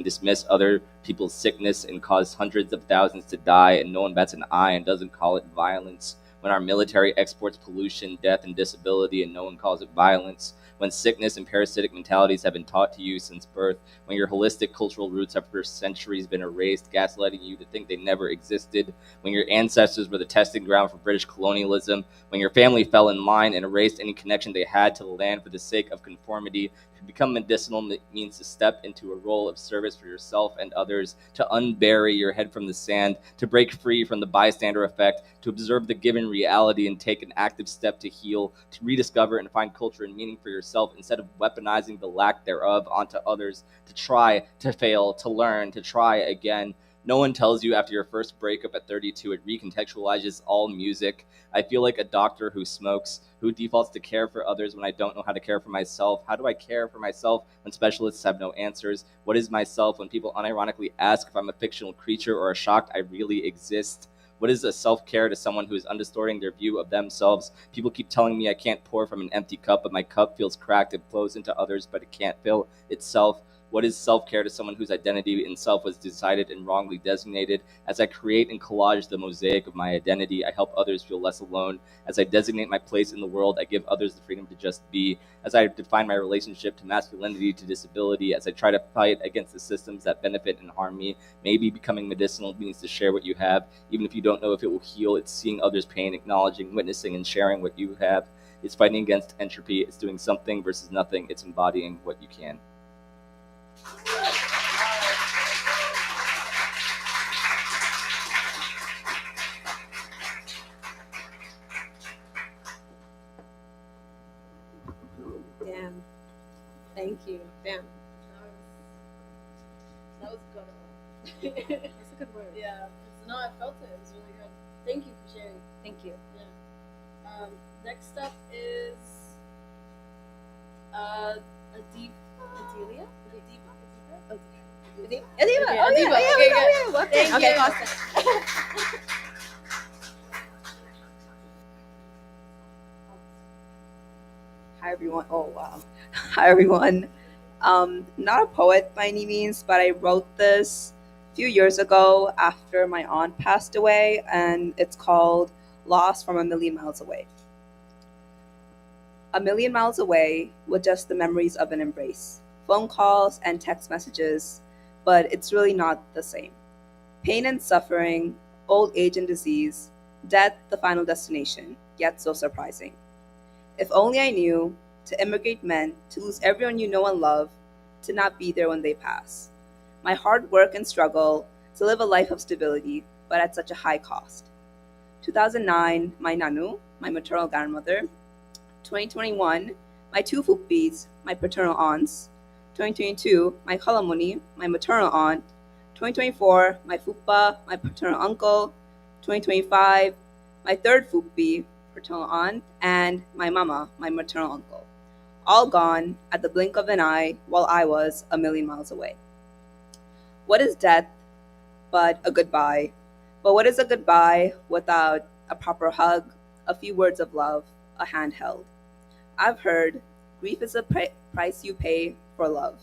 dismiss other people's sickness and cause hundreds of thousands to die and no one bats an eye and doesn't call it violence. When our military exports pollution, death, and disability and no one calls it violence. When sickness and parasitic mentalities have been taught to you since birth. When your holistic cultural roots have for centuries been erased, gaslighting you to think they never existed. When your ancestors were the testing ground for British colonialism. When your family fell in line and erased any connection they had to the land for the sake of conformity. To become medicinal means to step into a role of service for yourself and others, to unbury your head from the sand, to break free from the bystander effect, to observe the given reality and take an active step to heal, to rediscover and find culture and meaning for yourself instead of weaponizing the lack thereof onto others, to try, to fail, to learn, to try again. No one tells you after your first breakup at 32 it recontextualizes all music. I feel like a doctor who smokes, who defaults to care for others when I don't know how to care for myself. How do I care for myself when specialists have no answers? What is myself when people unironically ask if I'm a fictional creature or are shocked I really exist? What is a self-care to someone who is undistorting their view of themselves? People keep telling me I can't pour from an empty cup, but my cup feels cracked. It flows into others, but it can't fill itself. What is self-care to someone whose identity in self was decided and wrongly designated? As I create and collage the mosaic of my identity, I help others feel less alone. As I designate my place in the world, I give others the freedom to just be. As I define my relationship to masculinity, to disability, as I try to fight against the systems that benefit and harm me, maybe becoming medicinal means to share what you have. Even if you don't know if it will heal, it's seeing others' pain, acknowledging, witnessing, and sharing what you have. It's fighting against entropy. It's doing something versus nothing. It's embodying what you can. Damn. Thank you. Damn. That was good. That's a good word. Yeah. No, I felt it. It was really good. Thank you for sharing. Thank you. Yeah. Next up is Adelia. Adiba? Okay, Oh, Adiba. yeah. Okay, Yeah. good. Thank Okay, you. awesome. Hi everyone. Oh wow. Hi everyone. Not a poet by any means, but I wrote this a few years ago after my aunt passed away, and it's called Lost from a Million Miles Away. A million miles away with just the memories of an embrace, phone calls and text messages, but it's really not the same. Pain and suffering, old age and disease, death the final destination, yet so surprising. If only I knew to immigrate meant to lose everyone you know and love, to not be there when they pass. My hard work and struggle to live a life of stability, but at such a high cost. 2009, my nanu, my maternal grandmother. 2021, my two fupis, my paternal aunts. 2022, my kalamuni, my maternal aunt. 2024, my fupa, my paternal uncle. 2025, my third fupi, paternal aunt, and my mama, my maternal uncle. All gone at the blink of an eye while I was a million miles away. What is death but a goodbye? But what is a goodbye without a proper hug, a few words of love, a hand held? I've heard grief is a price you pay for love.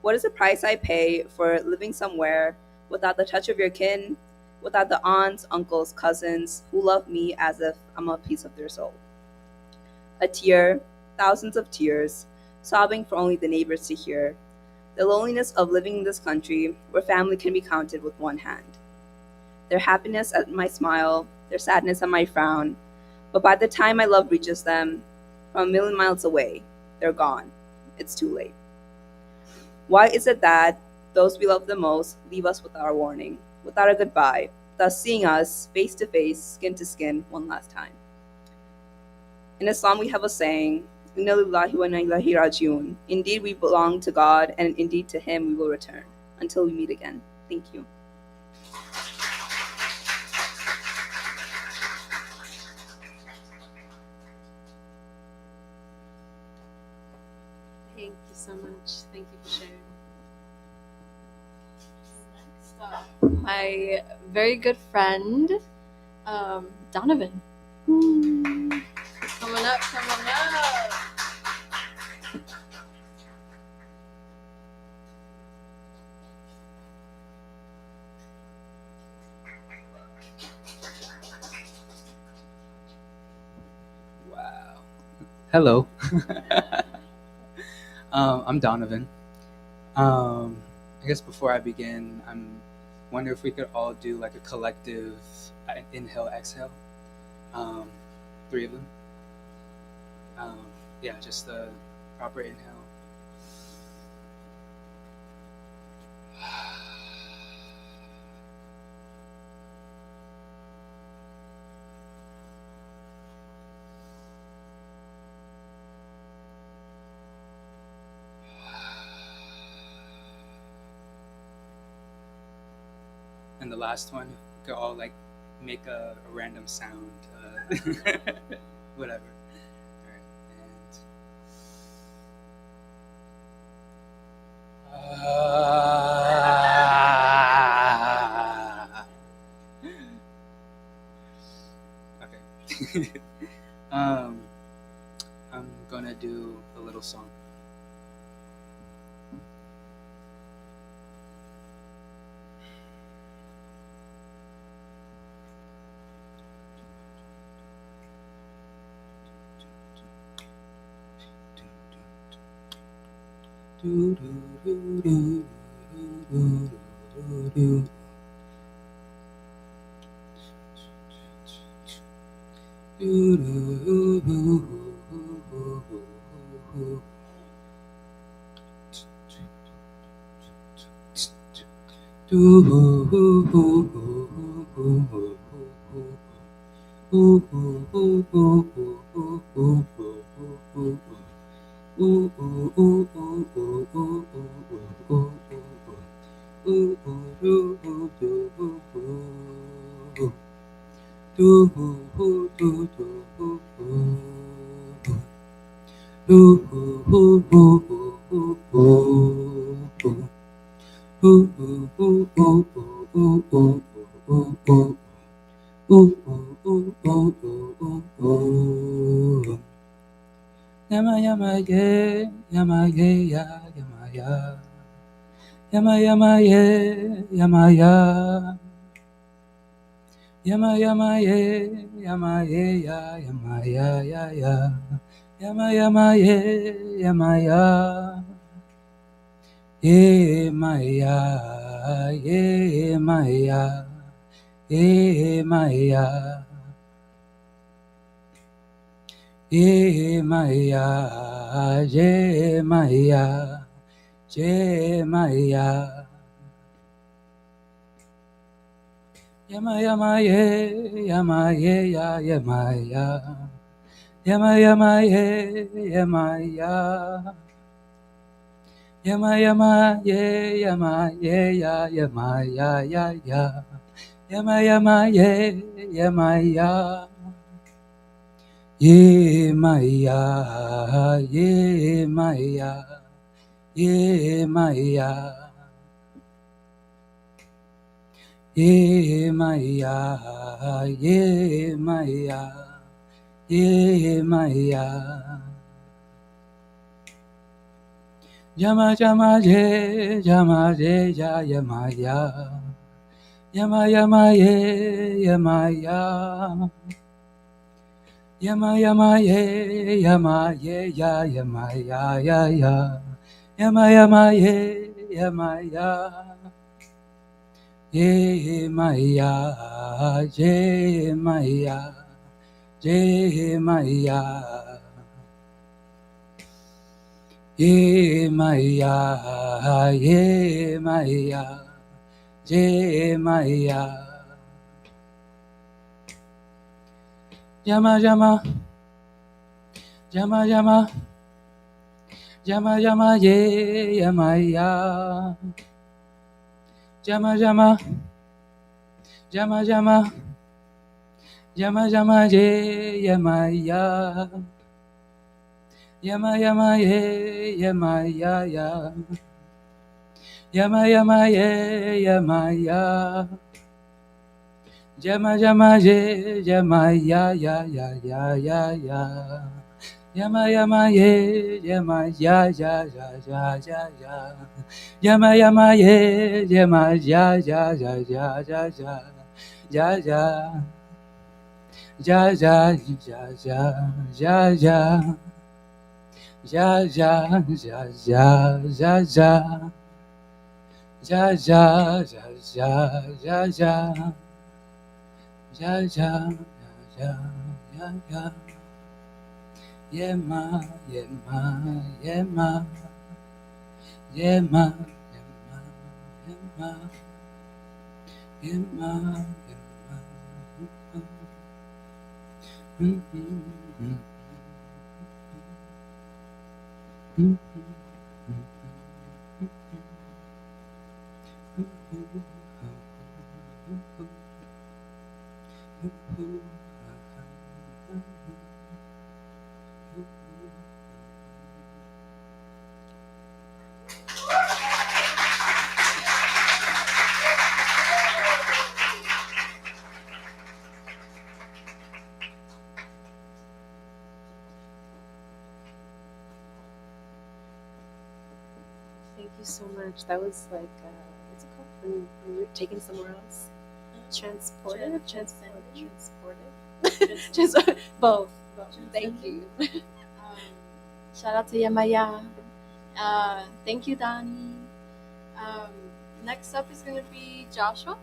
What is the price I pay for living somewhere without the touch of your kin, without the aunts, uncles, cousins who love me as if I'm a piece of their soul? A tear, thousands of tears, sobbing for only the neighbors to hear. The loneliness of living in this country where family can be counted with one hand. Their happiness at my smile, their sadness at my frown. But by the time my love reaches them, from a million miles away, they're gone. It's too late. Why is it that those we love the most leave us without a warning, without a goodbye, without seeing us face to face, skin to skin, one last time? In Islam, we have a saying, Inna lillahi wa inna ilaihi rajiun. Indeed, we belong to God, and indeed to Him we will return. Until we meet again. Thank you. Thank you so much. Thank you for sharing. Next up, my very good friend, Donovan. Coming up, coming up. Wow. Hello. I'm Donovan. I guess before I begin, I'm wonder if we could all do like a collective inhale, exhale. Three of them. Yeah, just the proper inhale. And the last one, we could all like make a random sound, whatever. All right, and okay. I'm gonna do a little song. Do do do do do do do. Do do do Yama yama yeah, yama yeah, yama yeah, yama yama yeah, yama yeah, yama yama yeah, yama yeah, yama yeah, yeah yeah, yama yama yeah, yama yeah, yeah my yeah, yeah my yeah, yeah my yeah. yeah, Maya, yeah, Maya, yeah, Maya. Yama, yama, yeah, yama, yeah, yeah, yama, yeah. Yama, yama, yeah, yama, yeah. Yama, yama, yeah, yama, yeah, yeah, yama, yeah, yeah, yeah. Yama, yama, yeah, yama, yeah. Yeah, Maya, yeah, Maya, yeah, Maya, yeah, Maya, yeah, Maya, yeah, Maya. Yama, yama, yeah, yama, yeah, yeah, yama, yeah. Yama, yama, yeah, yama, yeah. Yama, yama, yeah, yama, yeah, yeah, yama, yeah, yeah, yeah. Yama, yama, yeah, yama, yeah. Yeah, Maya, yeah, Maya, yeah, Maya. Yeah, Maya, yeah, Maya, yeah, Maya. Yama, yama, yama, yama, yama, yama, yeah, yama, yeah. Yama, yama, yama, yama, yama, yama, yeah, yama, yeah. Yama, yama, yeah, yama, yeah, yeah. Yama, yama, yeah, yama, yeah. Yama, yama, yeah, yama, yeah, yeah, yeah, yeah, yeah, yeah. Yama, yama, yeah, yama, yeah, yeah, yeah, yeah, yeah, yeah. Yama, yama, yeah, yama, yeah, yeah, yeah, yeah, yeah, yeah. Yeah, yeah. Yeah, yeah, yeah, yeah, yeah, yeah. Yeah, yeah, yeah, yeah, yeah, yeah. Yeah, yeah, yeah, yeah, yeah, yeah. Yeah, yeah, yeah, yeah, yeah. Yeah, ma, yeah, ma, yeah, ma. Yeah, ma, yeah, ma, yeah, ma. Yeah, ma, yeah, ma, yeah, ma. Mm-hmm. Thank you so much. That was like, what's it called? When you're taken somewhere else? Transported? Transported? Both. Thank you. Shout out to Yamaya. Thank you, Donnie. Next up is going to be Joshua.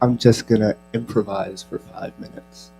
I'm just gonna improvise for 5 minutes.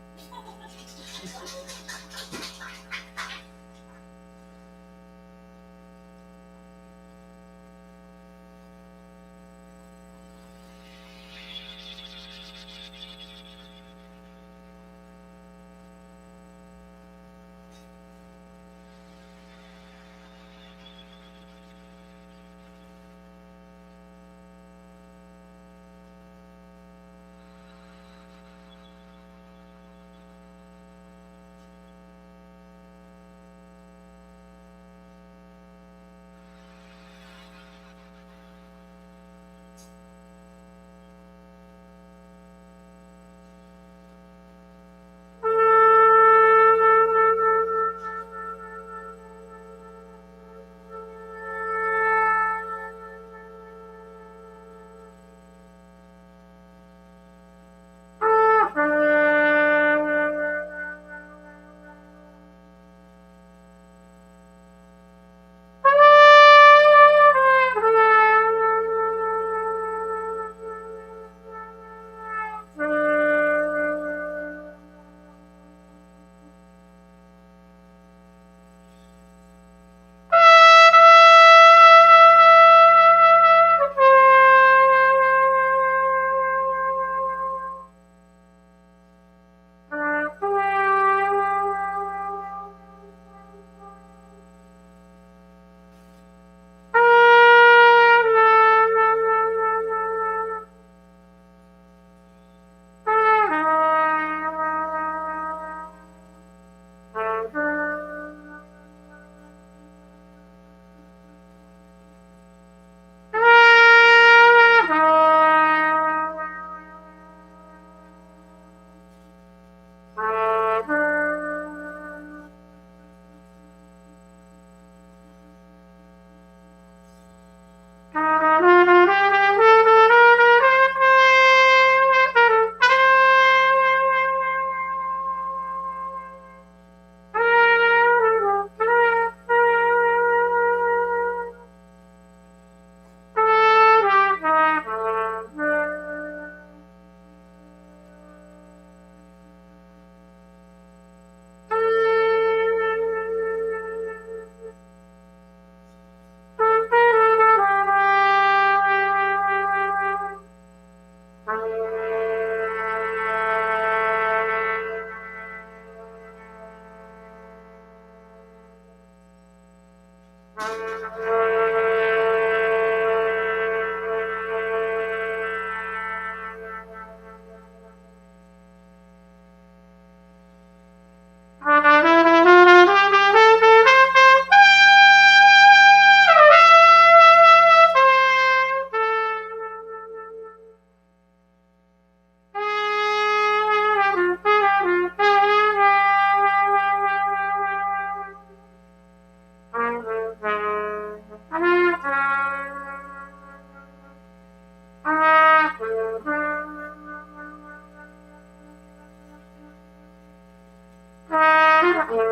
Thank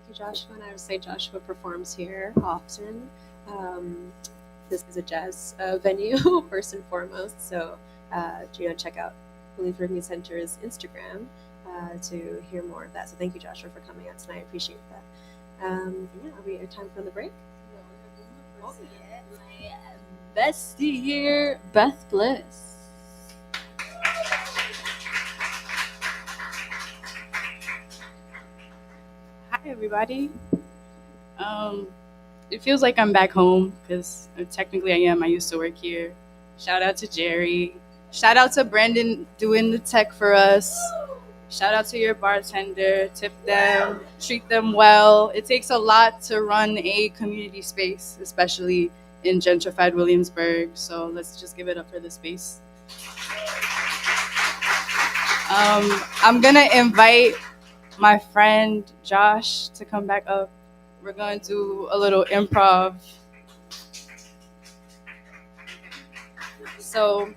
you, Joshua. And I would say Joshua performs here often. This is a jazz venue, first and foremost. So, check out Williamsburg Music Center's Instagram to hear more of that. So, thank you, Joshua, for coming out tonight. I appreciate that. Are we at time for the break? Oh, yeah. My bestie here, Beth Bliss. Hi, everybody. It feels like I'm back home because technically I am. I used to work here. Shout out to Jerry. Shout out to Brandon doing the tech for us. Shout out to your bartender. Tip them, treat them well. It takes a lot to run a community space, especially in gentrified Williamsburg. So let's just give it up for the space. I'm gonna invite my friend Josh to come back up. We're going to do a little improv. So,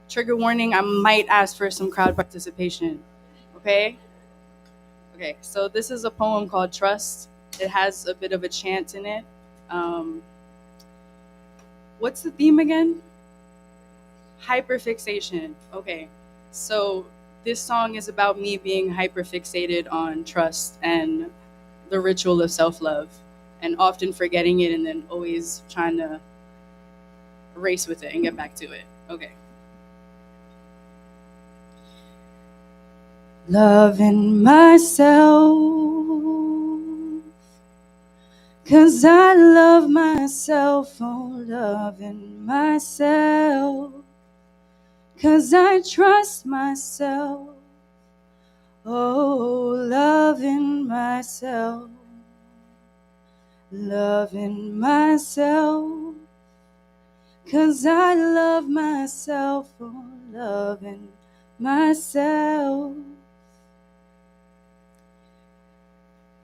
trigger warning, I might ask for some crowd participation, okay? Okay, so this is a poem called Trust. It has a bit of a chant in it. What's the theme again? Hyperfixation, okay. So this song is about me being hyperfixated on trust and the ritual of self-love, and often forgetting it and then always trying to race with it and get back to it. Okay. Loving myself, 'cause I love myself. Oh, loving myself, 'cause I trust myself. Oh, loving myself, loving myself, 'cause I love myself. Oh, loving myself.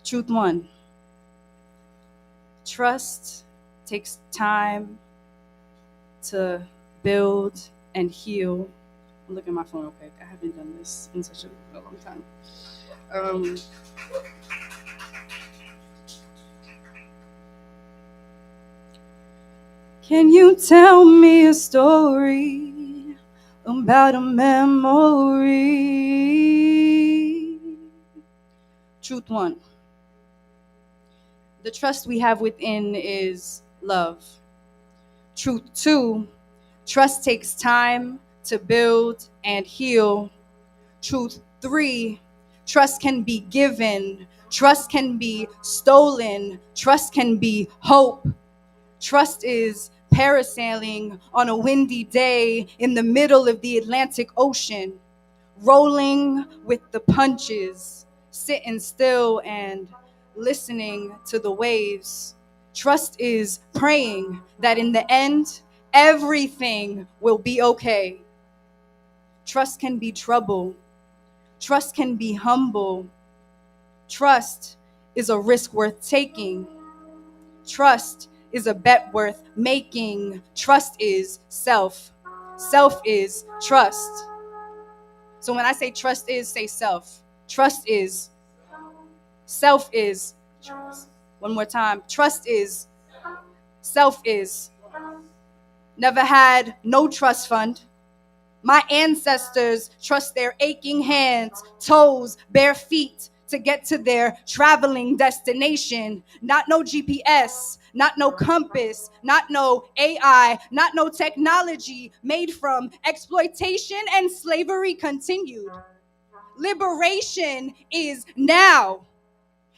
Truth one. Trust takes time to build and heal. Look at my phone real quick. I haven't done this in such a long time. Can you tell me a story about a memory? Truth one. The trust we have within is love. Truth two. Trust takes time to build and heal. Truth three. Trust can be given. Trust can be stolen. Trust can be hope. Trust is parasailing on a windy day in the middle of the Atlantic Ocean, rolling with the punches, sitting still and listening to the waves. Trust is praying that in the end, everything will be okay. Trust can be trouble. Trust can be humble. Trust is a risk worth taking. Trust is a bet worth making. Trust is self. Self is trust. So when I say trust is, say self. Trust is. Self is. One more time. Trust is. Self is. Never had no trust fund. My ancestors trust their aching hands, toes, bare feet to get to their traveling destination. Not no GPS, not no compass, not no AI, not no technology made from exploitation and slavery continued. Liberation is now,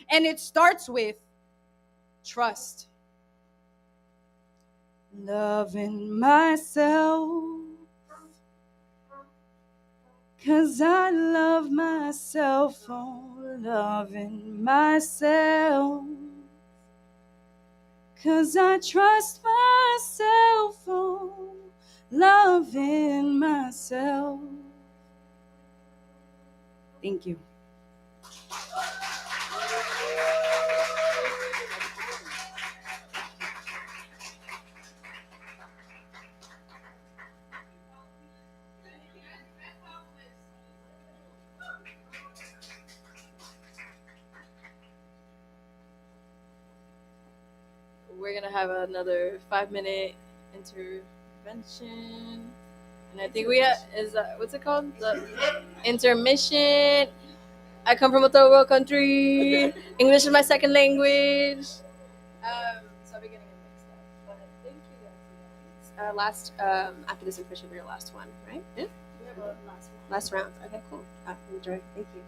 and it starts with trust. Loving myself, 'cause I love myself, oh, loving myself, 'cause I trust myself, oh, loving myself. Thank you. We're gonna have another 5-minute intervention, and I think we have, is what's it called? The intermission. I come from a third world country. English is my second language. So I'll be getting it mixed up. But thank you guys. Last after this impression, we're your last one, right? Yeah. We have a last one. Last round. Okay, cool. Enjoy. Thank you.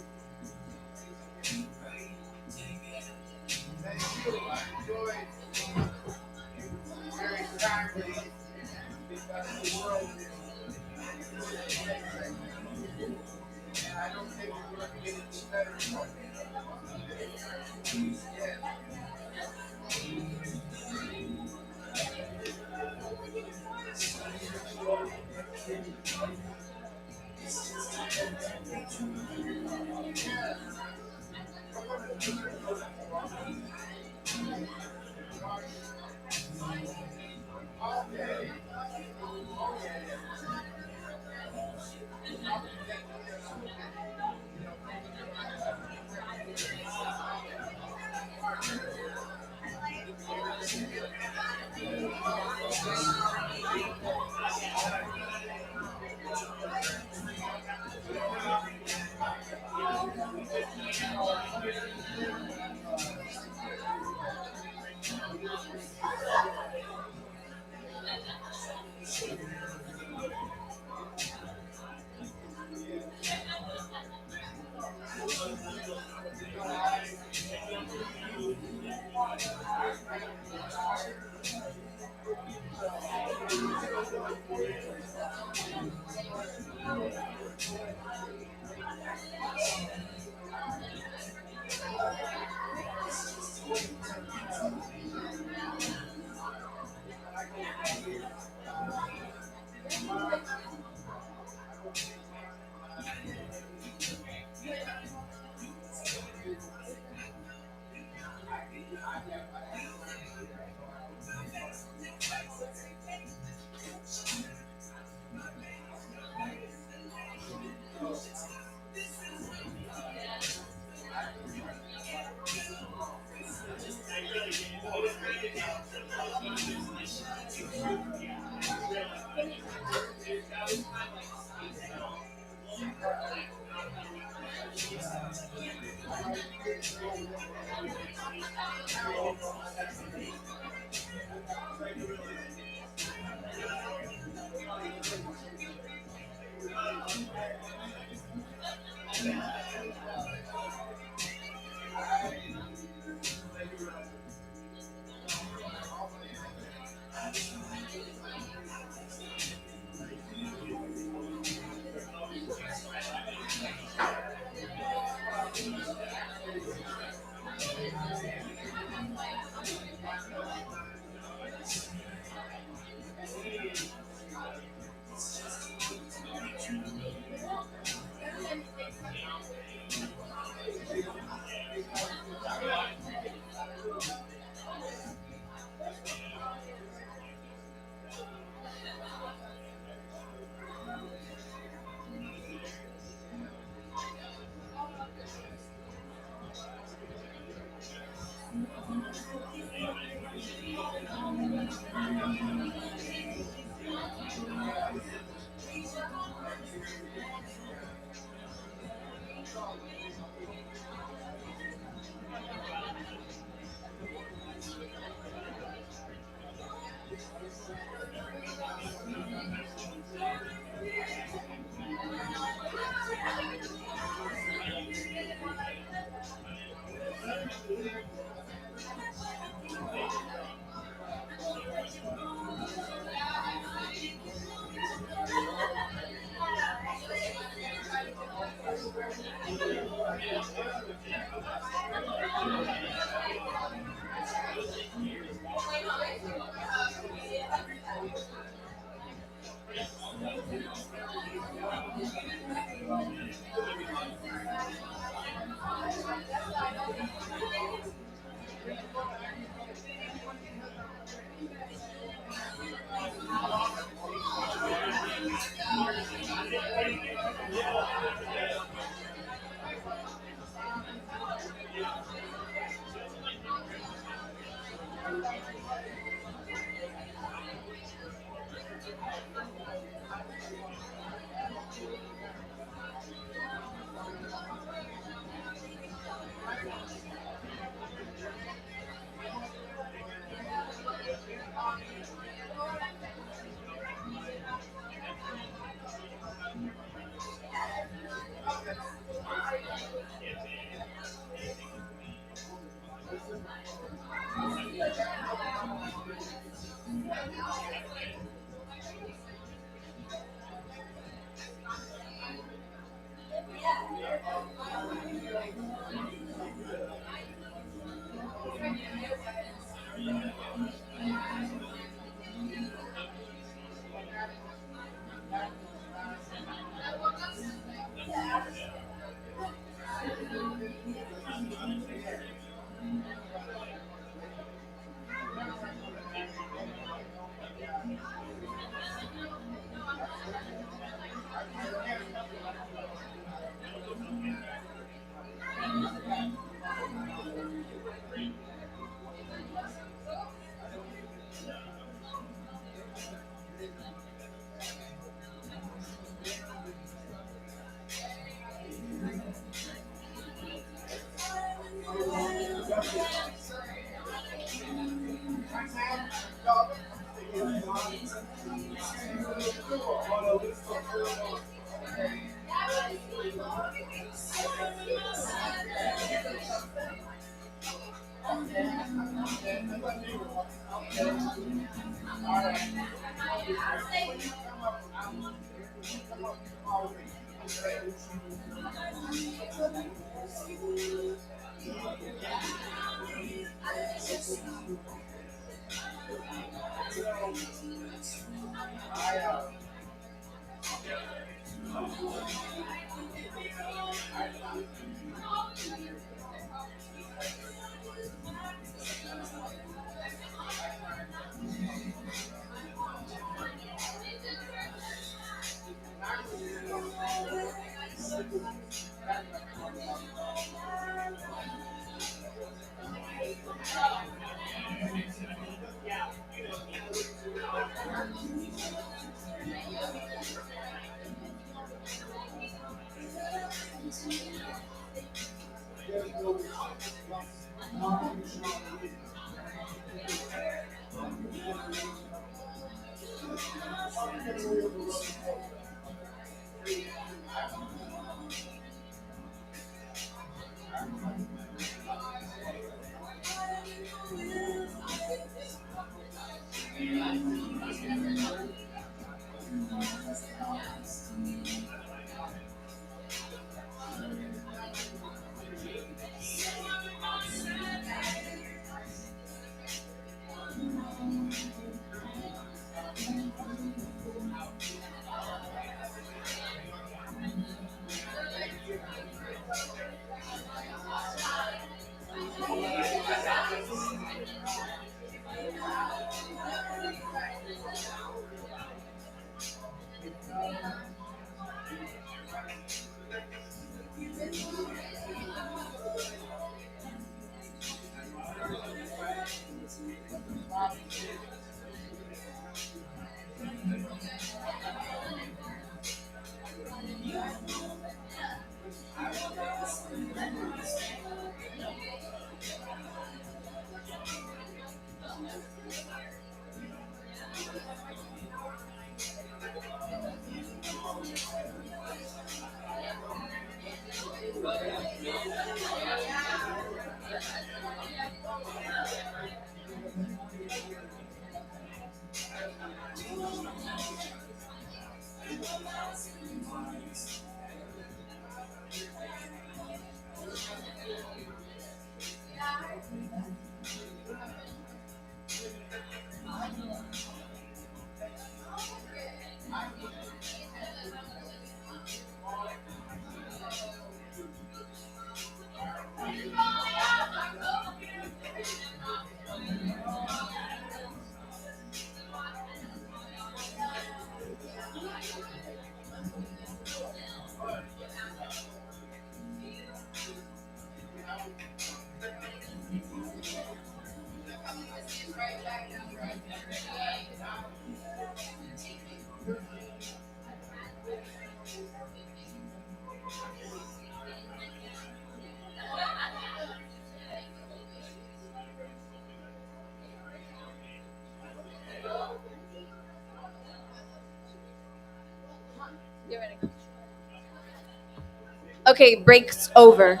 Okay, break's over.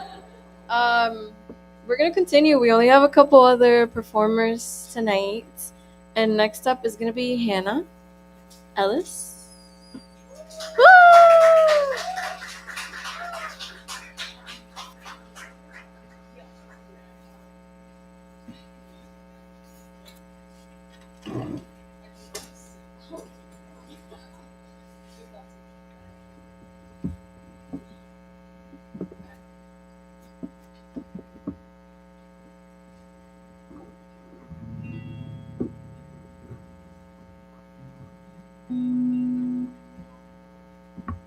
We're gonna continue. We only have a couple other performers tonight, and next up is gonna be Hannah Ellis. Woo!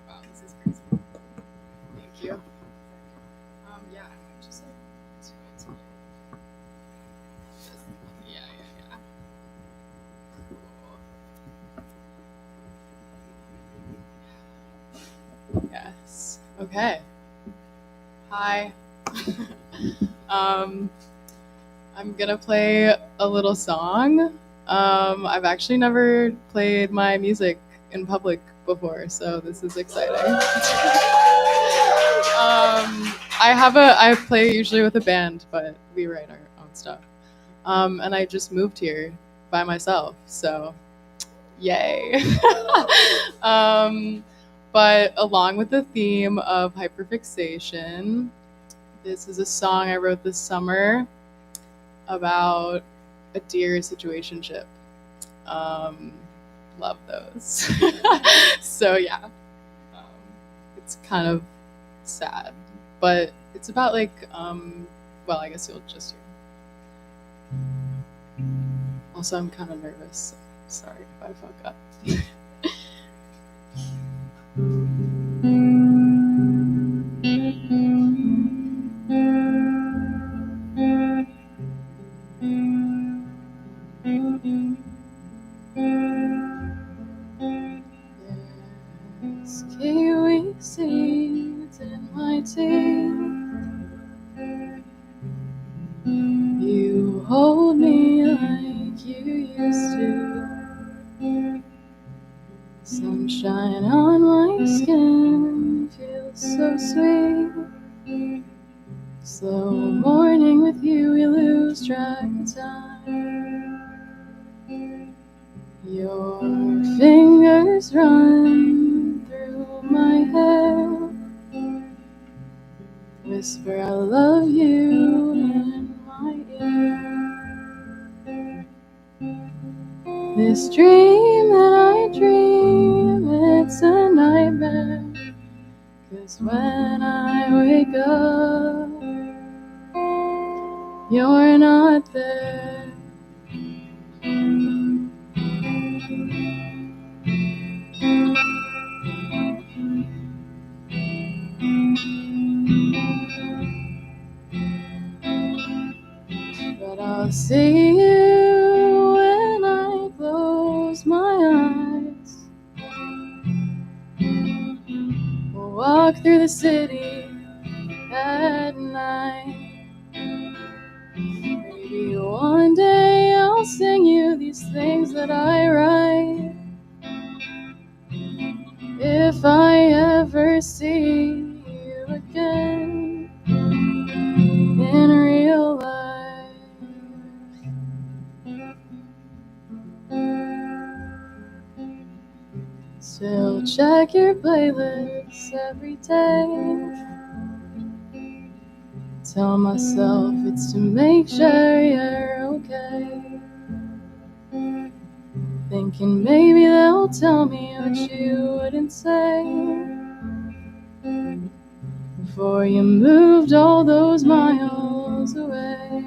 Wow, this is crazy. Thank you. Yeah, I'm just like, yeah. Cool. Yes. Okay. Hi. I'm gonna play a little song. I've actually never played my music in public before, so this is exciting. I play usually with a band, but we write our own stuff. And I just moved here by myself, so yay. But along with the theme of hyperfixation, this is a song I wrote this summer about a dear situationship. Love those. So yeah, it's kind of sad, but it's about like, well, I guess you'll just hear. Also, I'm kind of nervous, so sorry if I fuck up. There's kiwi seeds in my teeth. You hold me like you used to. Sunshine on my skin feels so sweet. Slow morning with you, we lose track of time. Your fingers run through my hair. Whisper I love you in my ear. This dream that I dream, it's a nightmare. 'Cause when I wake up, you're not there. But I'll see you when I close my eyes. We'll walk through the city at night. Maybe one day I'll sing you these things that I write. Still check your playlists every day. Tell myself it's to make sure you're okay. Thinking maybe they'll tell me what you wouldn't say before you moved all those miles away.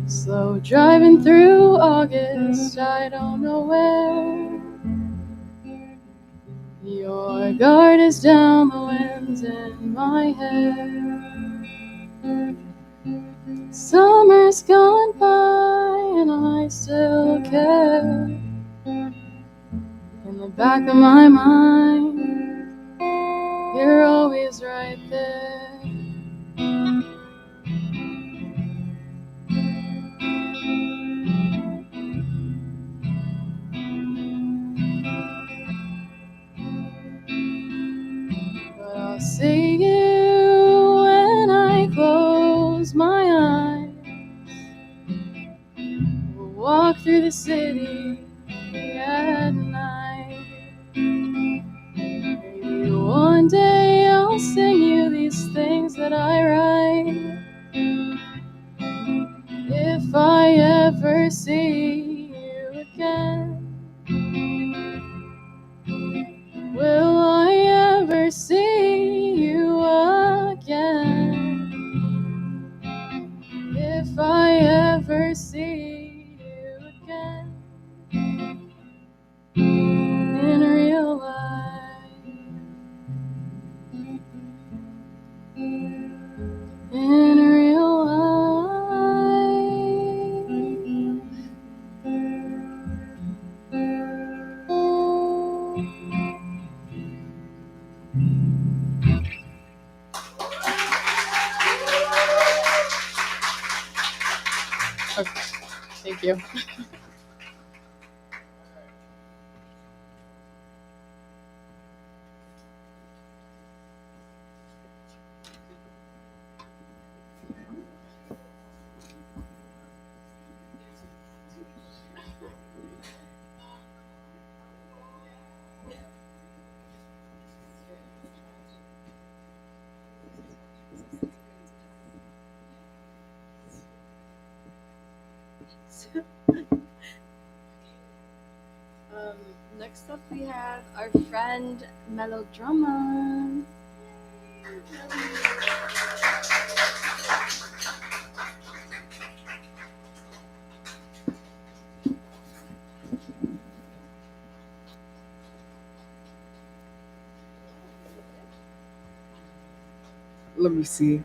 Slow driving through August, I don't know where. Your guard is down, the wind's in my hair. Summer's gone by and I still care. In the back of my mind, you're always right there. But I'll see you when I close my eyes. We'll walk through the city at night. Maybe one day I'll sing you these things that I write. If I ever see you again, will I ever see you again? If I ever see you again in real life, in real life. Okay, thank you. Next up, we have our friend Melodrama. Let me see.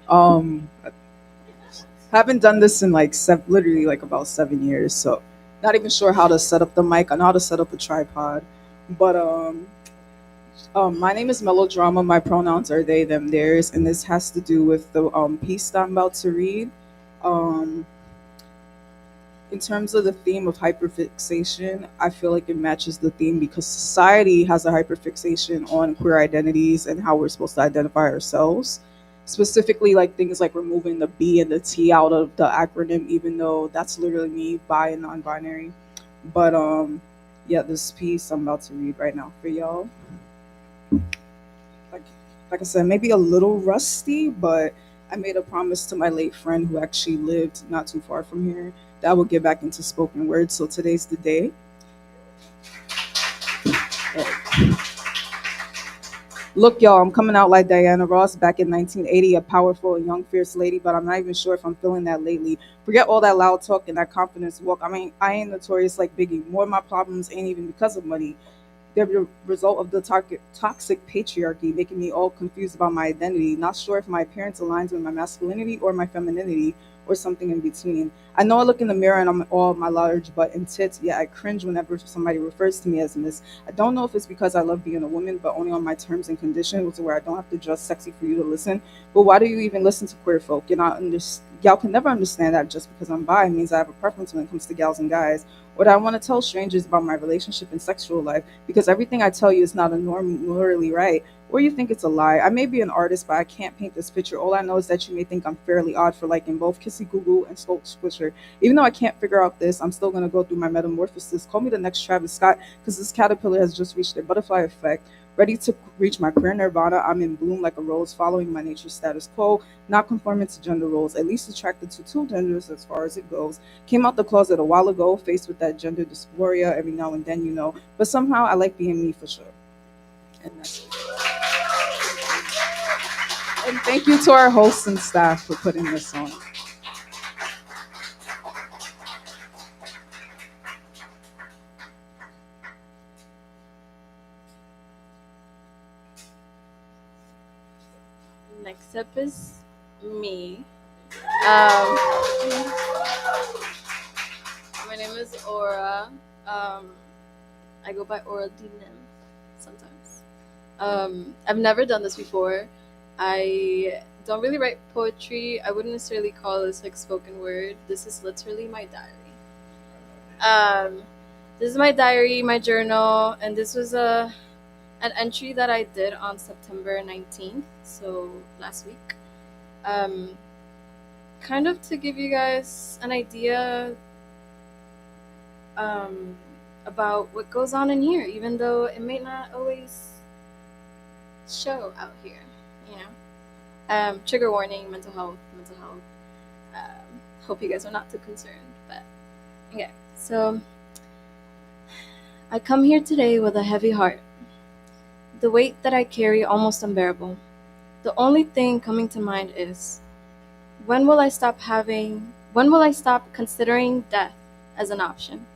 Haven't done this in like literally like about 7 years, so not even sure how to set up the mic. I know how to set up a tripod, but my name is Melodrama. My pronouns are they, them, theirs, and this has to do with the piece that I'm about to read. In terms of the theme of hyperfixation, I feel like it matches the theme because society has a hyperfixation on queer identities and how we're supposed to identify ourselves. Specifically, like things like removing the B and the T out of the acronym, even though that's literally me, bi and non-binary. But yeah, this piece I'm about to read right now for y'all. Like I said, maybe a little rusty, but I made a promise to my late friend who actually lived not too far from here that I would get back into spoken word. So today's the day. Look, y'all, I'm coming out like Diana Ross back in 1980, a powerful and young, fierce lady, but I'm not even sure if I'm feeling that lately. Forget all that loud talk and that confidence walk. I mean, I ain't notorious like Biggie. More of my problems ain't even because of money. They're the result of the toxic patriarchy, making me all confused about my identity. Not sure if my appearance aligns with my masculinity or my femininity or something in between. I know I look in the mirror and I'm all my large butt and tits, yet I cringe whenever somebody refers to me as Miss. I don't know if it's because I love being a woman, but only on my terms and conditions where I don't have to dress sexy for you to listen. But why do you even listen to queer folk? Y'all can never understand that just because I'm bi means I have a preference when it comes to gals and guys. Or that I want to tell strangers about my relationship and sexual life, because everything I tell you is not a norm morally right. Or you think it's a lie. I may be an artist, but I can't paint this picture. All I know is that you may think I'm fairly odd for liking both Kissy Goo Goo and Scope Swisher. Even though I can't figure out this, I'm still gonna go through my metamorphosis. Call me the next Travis Scott, because this caterpillar has just reached their butterfly effect. Ready to reach my queer nirvana, I'm in bloom like a rose, following my nature's status quo, not conforming to gender roles, at least attracted to two genders as far as it goes. Came out the closet a while ago, faced with that gender dysphoria every now and then, but somehow I like being me for sure. And that's it. And thank you to our hosts and staff for putting this on. Next up is me. My name is Aura. I go by Aura Dinim sometimes. I've never done this before. I don't really write poetry. I wouldn't necessarily call this like spoken word. This is literally my diary. This is my diary, my journal, and this was an entry that I did on September 19th, so last week. Kind of to give you guys an idea about what goes on in here, even though it may not always show out here, you know. Trigger warning, mental health. Hope you guys are not too concerned, but okay. So I come here today with a heavy heart, the weight that I carry almost unbearable. The only thing coming to mind is, when will I stop considering death as an option?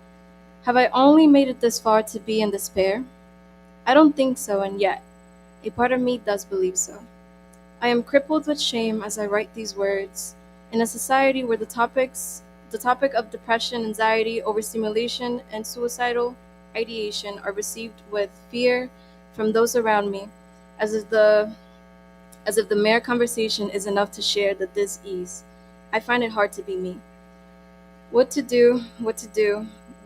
Have I only made it this far to be in despair? I don't think so, and yet a part of me does believe so. I am crippled with shame as I write these words in a society where the topic of depression, anxiety, overstimulation, and suicidal ideation are received with fear from those around me, as if the mere conversation is enough to share the dis-ease. I find it hard to be me. What to do,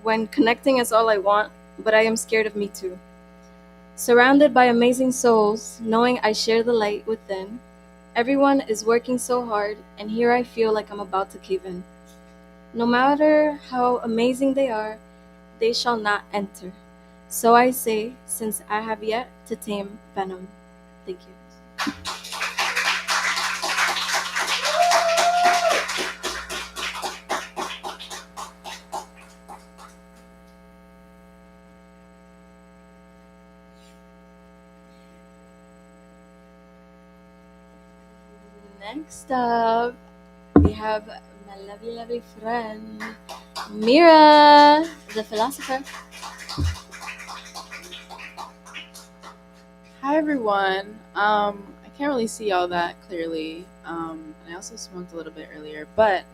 when connecting is all I want, but I am scared of me too. Surrounded by amazing souls, knowing I share the light within, everyone is working so hard, and here I feel like I'm about to cave in. No matter how amazing they are, they shall not enter. So I say, since I have yet to tame venom. Thank you. Next up, we have my lovely friend, Mira, the philosopher. Hi everyone. I can't really see all that clearly, and I also smoked a little bit earlier, but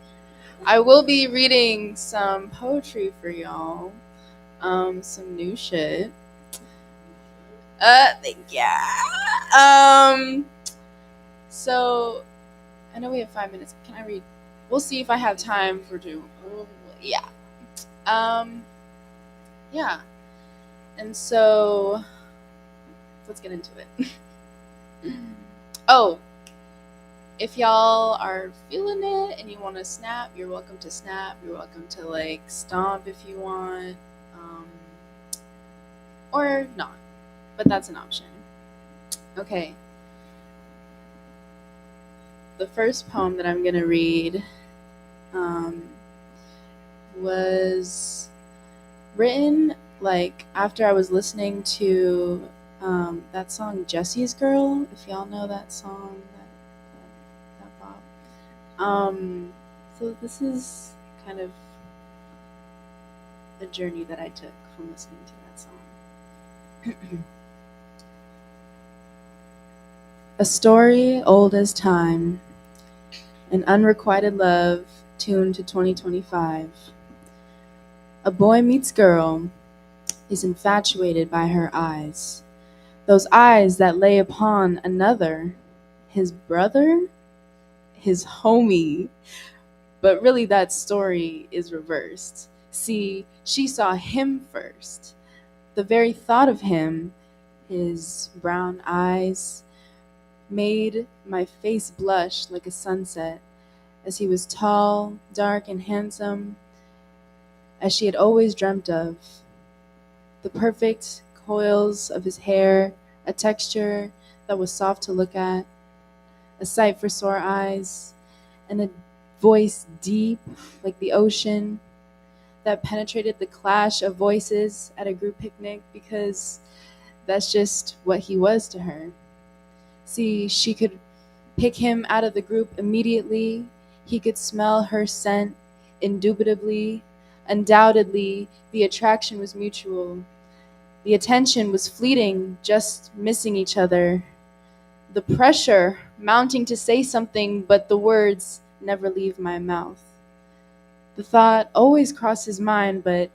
I will be reading some poetry for y'all, some new shit. Thank ya. So I know we have 5 minutes. Can I read? We'll see if I have time for two. Yeah. Yeah. And so let's get into it. Oh, if y'all are feeling it and you want to snap, you're welcome to snap. You're welcome to like stomp if you want, or not. But that's an option. Okay. The first poem that I'm gonna read was written like after I was listening to that song Jesse's Girl, if y'all know that song, that pop. So this is kind of the journey that I took from listening to that song. A story old as time, an unrequited love tuned to 2025. A boy meets girl, is infatuated by her eyes. Those eyes that lay upon another, his brother, his homie. But really that story is reversed. See, she saw him first. The very thought of him His brown eyes made my face blush like a sunset, as he was tall, dark, and handsome, as she had always dreamt of. The perfect coils of his hair, a texture that was soft to look at, a sight for sore eyes, and a voice deep like the ocean that penetrated the clash of voices at a group picnic, because that's just what he was to her. See, she could pick him out of the group immediately. He could smell her scent indubitably. Undoubtedly, the attraction was mutual. The attention was fleeting, just missing each other. The pressure mounting to say something, but the words never leave my mouth. The thought always crossed his mind, but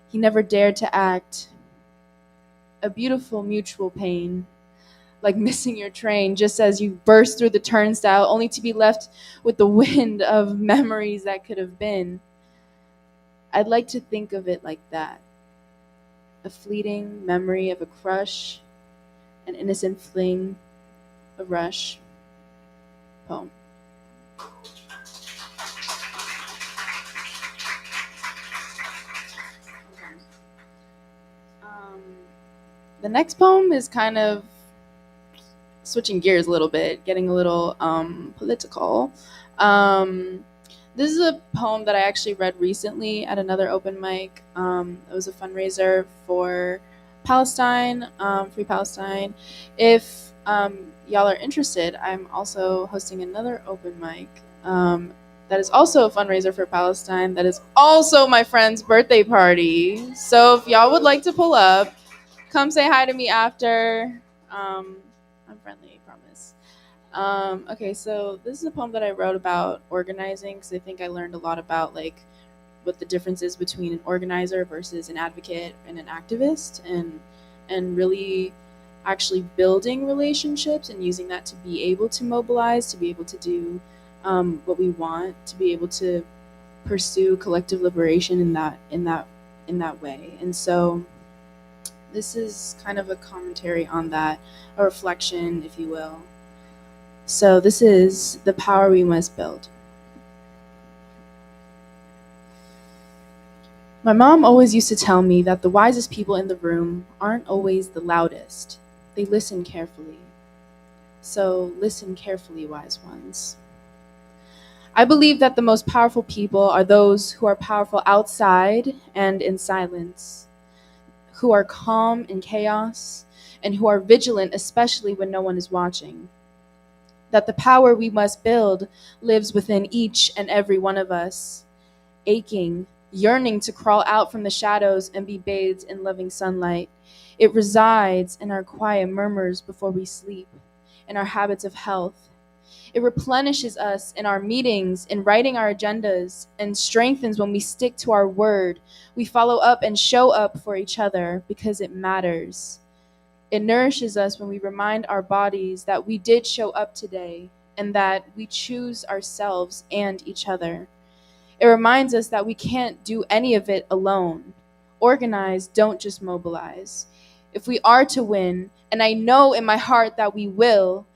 he never dared to act. A beautiful mutual pain, like missing your train just as you burst through the turnstile, only to be left with the wind of memories that could have been. I'd like to think of it like that. A fleeting memory of a crush, an innocent fling, a rush. Poem. The next poem is kind of switching gears a little bit, getting a little political. This is a poem that I actually read recently at another open mic. It was a fundraiser for Palestine, Free Palestine. If y'all are interested, I'm also hosting another open mic that is also a fundraiser for Palestine. That is also my friend's birthday party. So if y'all would like to pull up, come say hi to me after. I'm friendly, I promise. Okay, so this is a poem that I wrote about organizing, because I think I learned a lot about like what the difference is between an organizer versus an advocate and an activist, and really actually building relationships and using that to be able to mobilize, to be able to do what we want, to be able to pursue collective liberation in that way. And so this is kind of a commentary on that, a reflection, if you will. So this is The Power We Must Build. My mom always used to tell me that the wisest people in the room aren't always the loudest. They listen carefully. So listen carefully, wise ones. I believe that the most powerful people are those who are powerful outside and in silence, who are calm in chaos, and who are vigilant, especially when no one is watching. That the power we must build lives within each and every one of us, aching, yearning to crawl out from the shadows and be bathed in loving sunlight. It resides in our quiet murmurs before we sleep, in our habits of health. It replenishes us in our meetings, in writing our agendas, and strengthens when we stick to our word. We follow up and show up for each other because it matters. It nourishes us when we remind our bodies that we did show up today and that we choose ourselves and each other. It reminds us that we can't do any of it alone. Organize, don't just mobilize. If we are to win, and I know in my heart that we will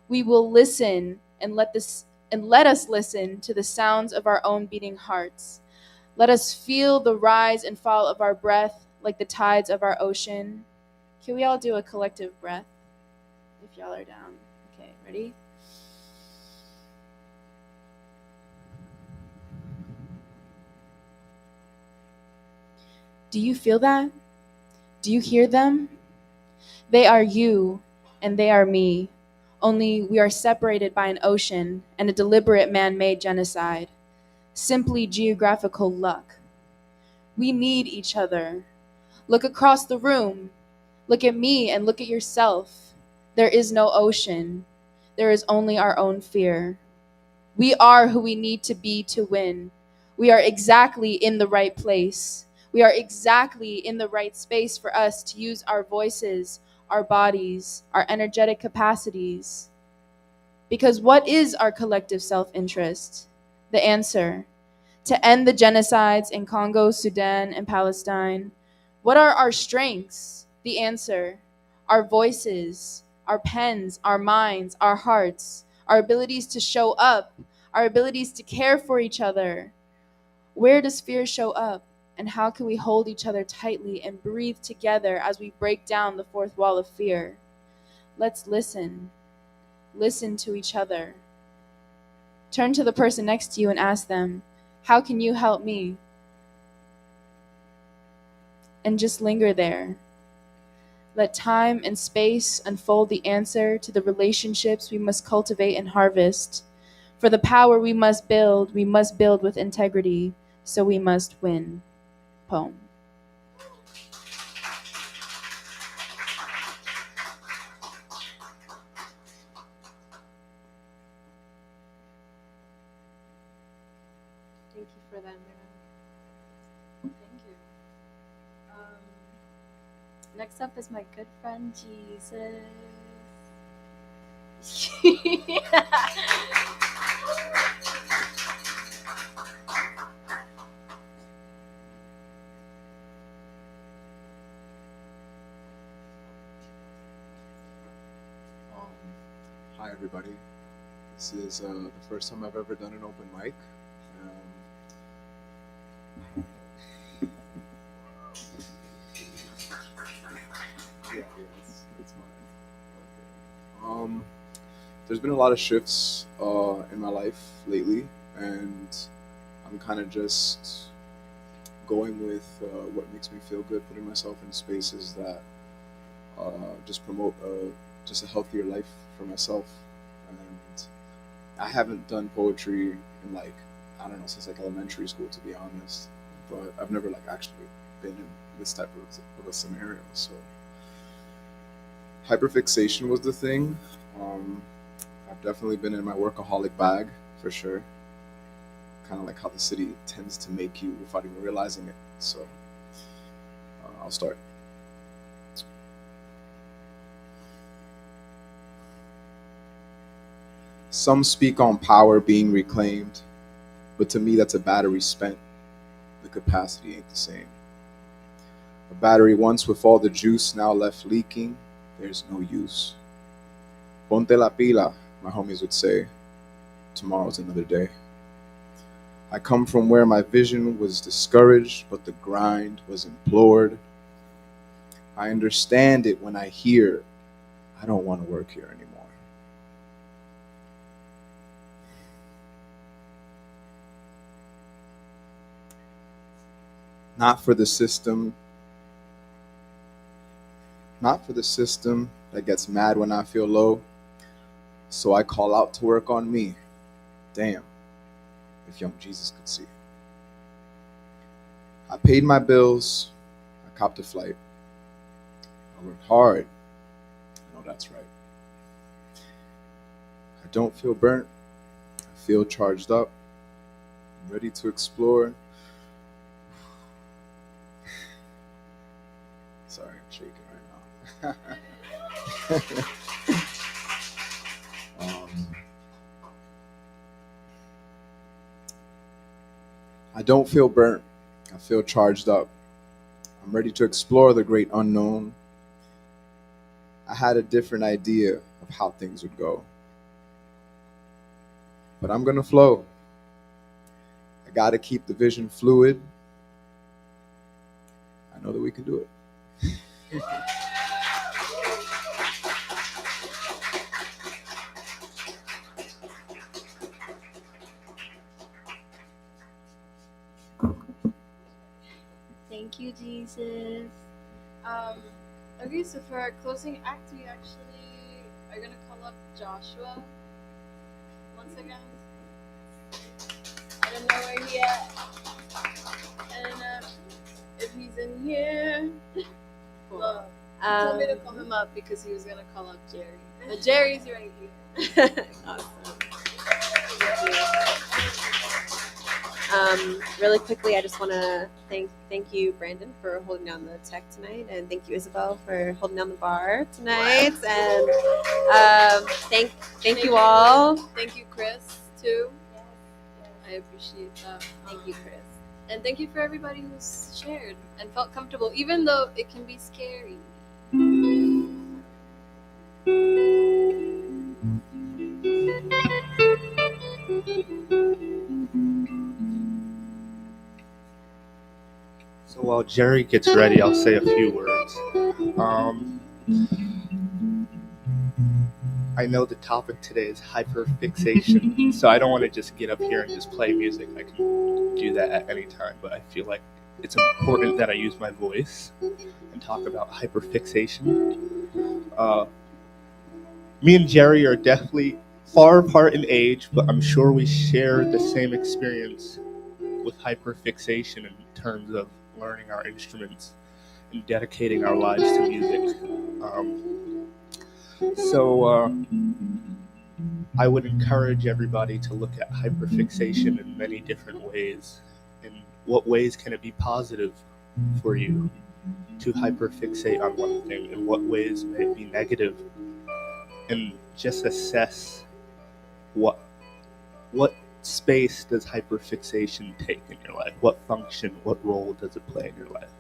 listen and let us listen to the sounds of our own beating hearts. Let us feel the rise and fall of our breath like the tides of our ocean. Can we all do a collective breath? If y'all are down. Okay, ready? Do you feel that? Do you hear them? They are you, and they are me. Only we are separated by an ocean and a deliberate man-made genocide. Simply geographical luck. We need each other. Look across the room. Look at me and look at yourself. There is no ocean. There is only our own fear. We are who we need to be to win. We are exactly in the right place. We are exactly in the right space for us to use our voices, our bodies, our energetic capacities. Because what is our collective self-interest? The answer: to end the genocides in Congo, Sudan, and Palestine. What are our strengths? The answer: our voices, our pens, our minds, our hearts, our abilities to show up, our abilities to care for each other. Where does fear show up? And how can we hold each other tightly and breathe together as we break down the fourth wall of fear? Let's listen. Listen to each other. Turn to the person next to you and ask them, how can you help me? And just linger there. Let time and space unfold the answer to the relationships we must cultivate and harvest. For the power we must build with integrity, so we must win. Poem. Thank you for that, Mira. Thank you. Next up is my good friend Jesus. Hi, everybody. This is the first time I've ever done an open mic. It's mine. Okay. There's been a lot of shifts in my life lately, and I'm kind of just going with what makes me feel good, putting myself in spaces that just promote just a healthier life for myself. And I haven't done poetry in like, I don't know, since like elementary school, to be honest. But I've never like actually been in this type of a scenario. So hyperfixation was the thing. I've definitely been in my workaholic bag for sure. Kind of like how the city tends to make you without even realizing it. So I'll start. Some speak on power being reclaimed, but to me that's a battery spent. The capacity ain't the same. A battery once with all the juice now left leaking, there's no use. Ponte la pila, my homies would say. Tomorrow's another day. I come from where my vision was discouraged, but the grind was implored. I understand it when I hear, I don't want to work here anymore. Not for the system that gets mad when I feel low. So I call out to work on me. Damn, if young Jesus could see. I paid my bills, I copped a flight. I worked hard, I know that's right. I don't feel burnt, I feel charged up. I'm ready to explore. Sorry, I'm shaking right now. I don't feel burnt. I feel charged up. I'm ready to explore the great unknown. I had a different idea of how things would go. But I'm gonna flow. I gotta keep the vision fluid. I know that we can do it. Thank you, Jesus. Okay, so for our closing act, we actually are gonna call up Joshua. Once again, I don't know where he at, and if he's in here, well, he told me to call him up because he was gonna call up Jerry. But Jerry's right here. Awesome. Really quickly, I just want to thank you, Brandon, for holding down the tech tonight, and thank you, Isabel, for holding down the bar tonight. And thank you all. Thank you, Chris, too. I appreciate that. Thank you, Chris. And thank you for everybody who's shared and felt comfortable, even though it can be scary. So while Jerry gets ready, I'll say a few words. I know the topic today is hyperfixation, so I don't want to just get up here and just play music. I can do that at any time, but I feel like it's important that I use my voice and talk about hyperfixation. Me and Jerry are definitely far apart in age, but I'm sure we share the same experience with hyperfixation in terms of learning our instruments and dedicating our lives to music. So I would encourage everybody to look at hyperfixation in many different ways. In what ways can it be positive for you to hyperfixate on one thing? In what ways may it be negative? And just assess what space does hyperfixation take in your life? What function, what role does it play in your life?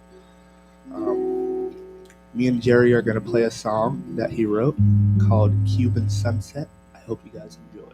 Me and Jerry are going to play a song that he wrote called Cuban Sunset. I hope you guys enjoy.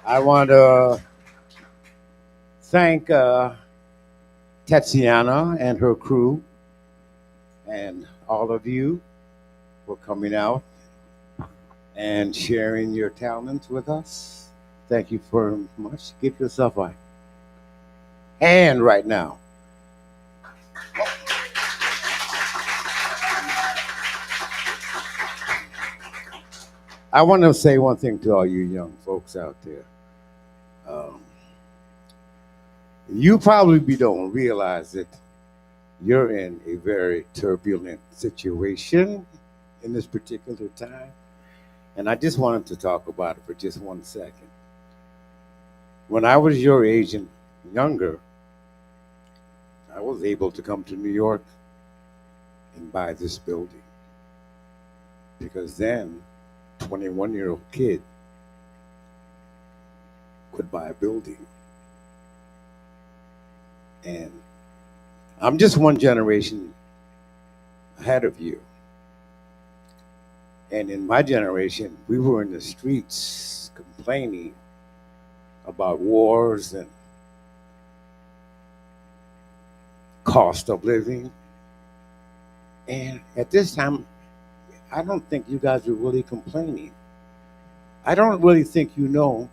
I want to thank Tatiana and her crew and all of you for coming out and sharing your talents with us. Thank you very much. Give yourself a hand right now. I want to say one thing to all you young folks out there. You probably don't realize that you're in a very turbulent situation in this particular time. And I just wanted to talk about it for just 1 second. When I was your age and younger, I was able to come to New York and buy this building. Because then, 21-year-old kid could buy a building. And I'm just one generation ahead of you. And in my generation, we were in the streets complaining about wars and cost of living. And at this time, I don't think you guys were really complaining. I don't really think you know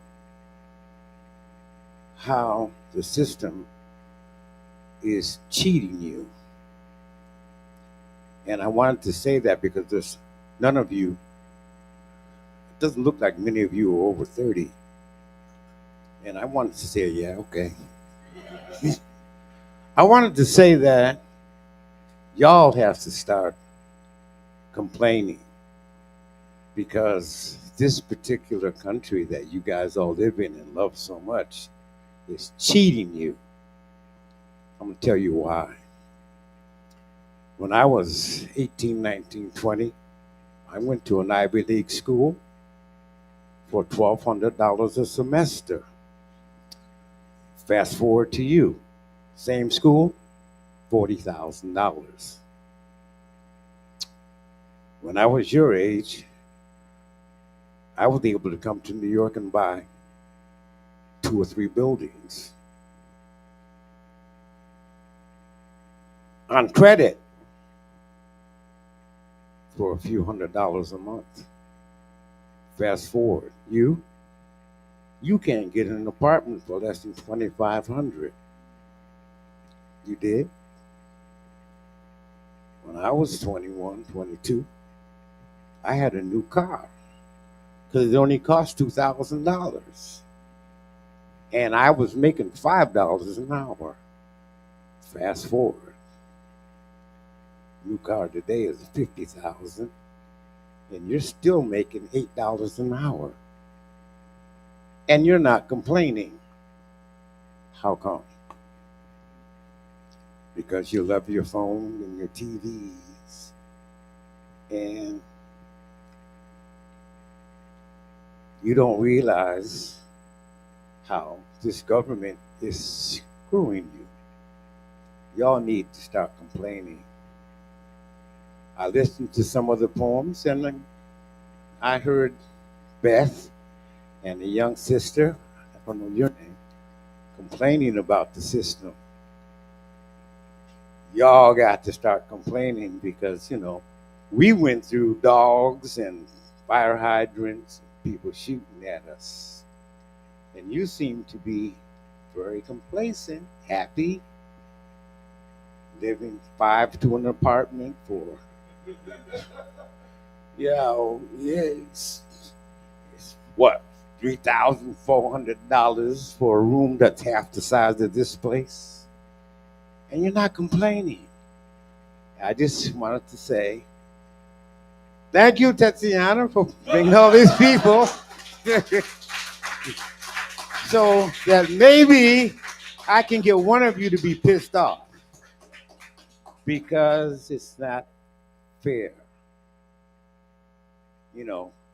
how the system is cheating you. And I wanted to say that because there's none of you, it doesn't look like many of you are over 30. And I wanted to say, yeah, okay. I wanted to say that y'all have to start complaining because this particular country that you guys all live in and love so much is cheating you. I'm going to tell you why. When I was 18, 19, 20, I went to an Ivy League school for $1,200 a semester. Fast forward to you. Same school, $40,000. When I was your age, I was able to come to New York and buy 2 or 3 buildings on credit for a few $100s a month. Fast forward, you can't get an apartment for less than $2,500. You did? When I was 21, 22, I had a new car because it only cost $2,000. And I was making $5 an hour. Fast forward. New car today is $50,000, and you're still making $8 an hour. And you're not complaining. How come? Because you love your phone and your TVs. And you don't realize how this government is screwing you. Y'all need to start complaining. I listened to some of the poems, and I heard Beth and a young sister, I don't know your name, complaining about the system. Y'all got to start complaining because, we went through dogs and fire hydrants and people shooting at us. And you seem to be very complacent, happy, living 5 to an apartment for it's what, $3,400 for a room that's half the size of this place? And you're not complaining. I just wanted to say, thank you, Tatiana, for bringing all these people. So that maybe I can get one of you to be pissed off. Because it's not fair.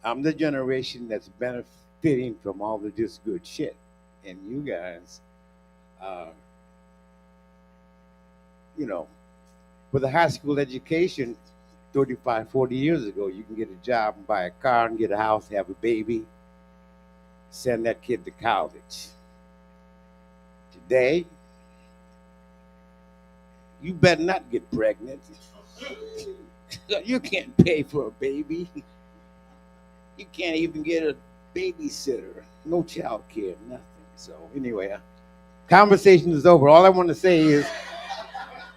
I'm the generation that's benefiting from all of this good shit. And you guys, with a high school education 35, 40 years ago, you can get a job and buy a car and get a house, have a baby. send that kid to college. Today, you better not get pregnant. You can't pay for a baby. You can't even get a babysitter. No child care, nothing. So anyway, conversation is over. All I want to say is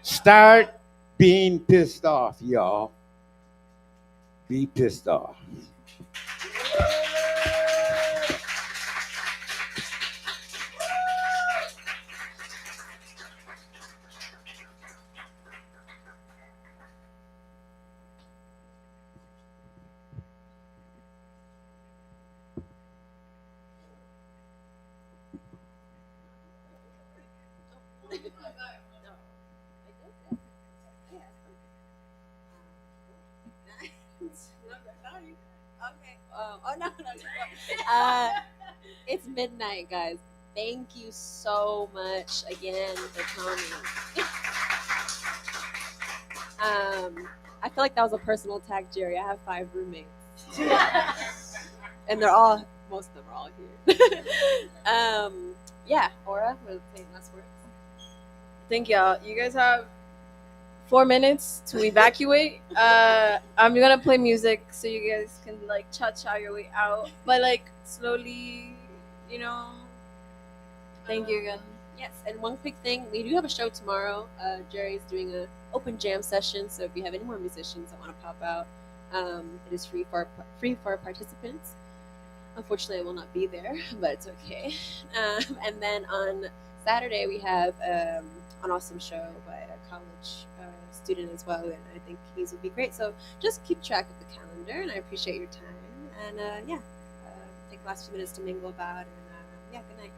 start being pissed off, y'all. Be pissed off. It's midnight, guys. Thank you so much again for coming. I feel like that was a personal attack, Jerry. I have 5 roommates, and most of them are all here. Yeah, Aura, what say last words? Thank y'all. You guys have 4 minutes to evacuate. I'm gonna play music so you guys can like cha-cha your way out, but like slowly, you know. Thank you again. Yes, and one quick thing, we do have a show tomorrow. Jerry's doing an open jam session, so if you have any more musicians that want to pop out, it is free for participants. Unfortunately, I will not be there, but it's okay. And then on Saturday, we have an awesome show by a college student as well, and I think his will be great. So just keep track of the calendar, and I appreciate your time. And take the last few minutes to mingle about, and good night.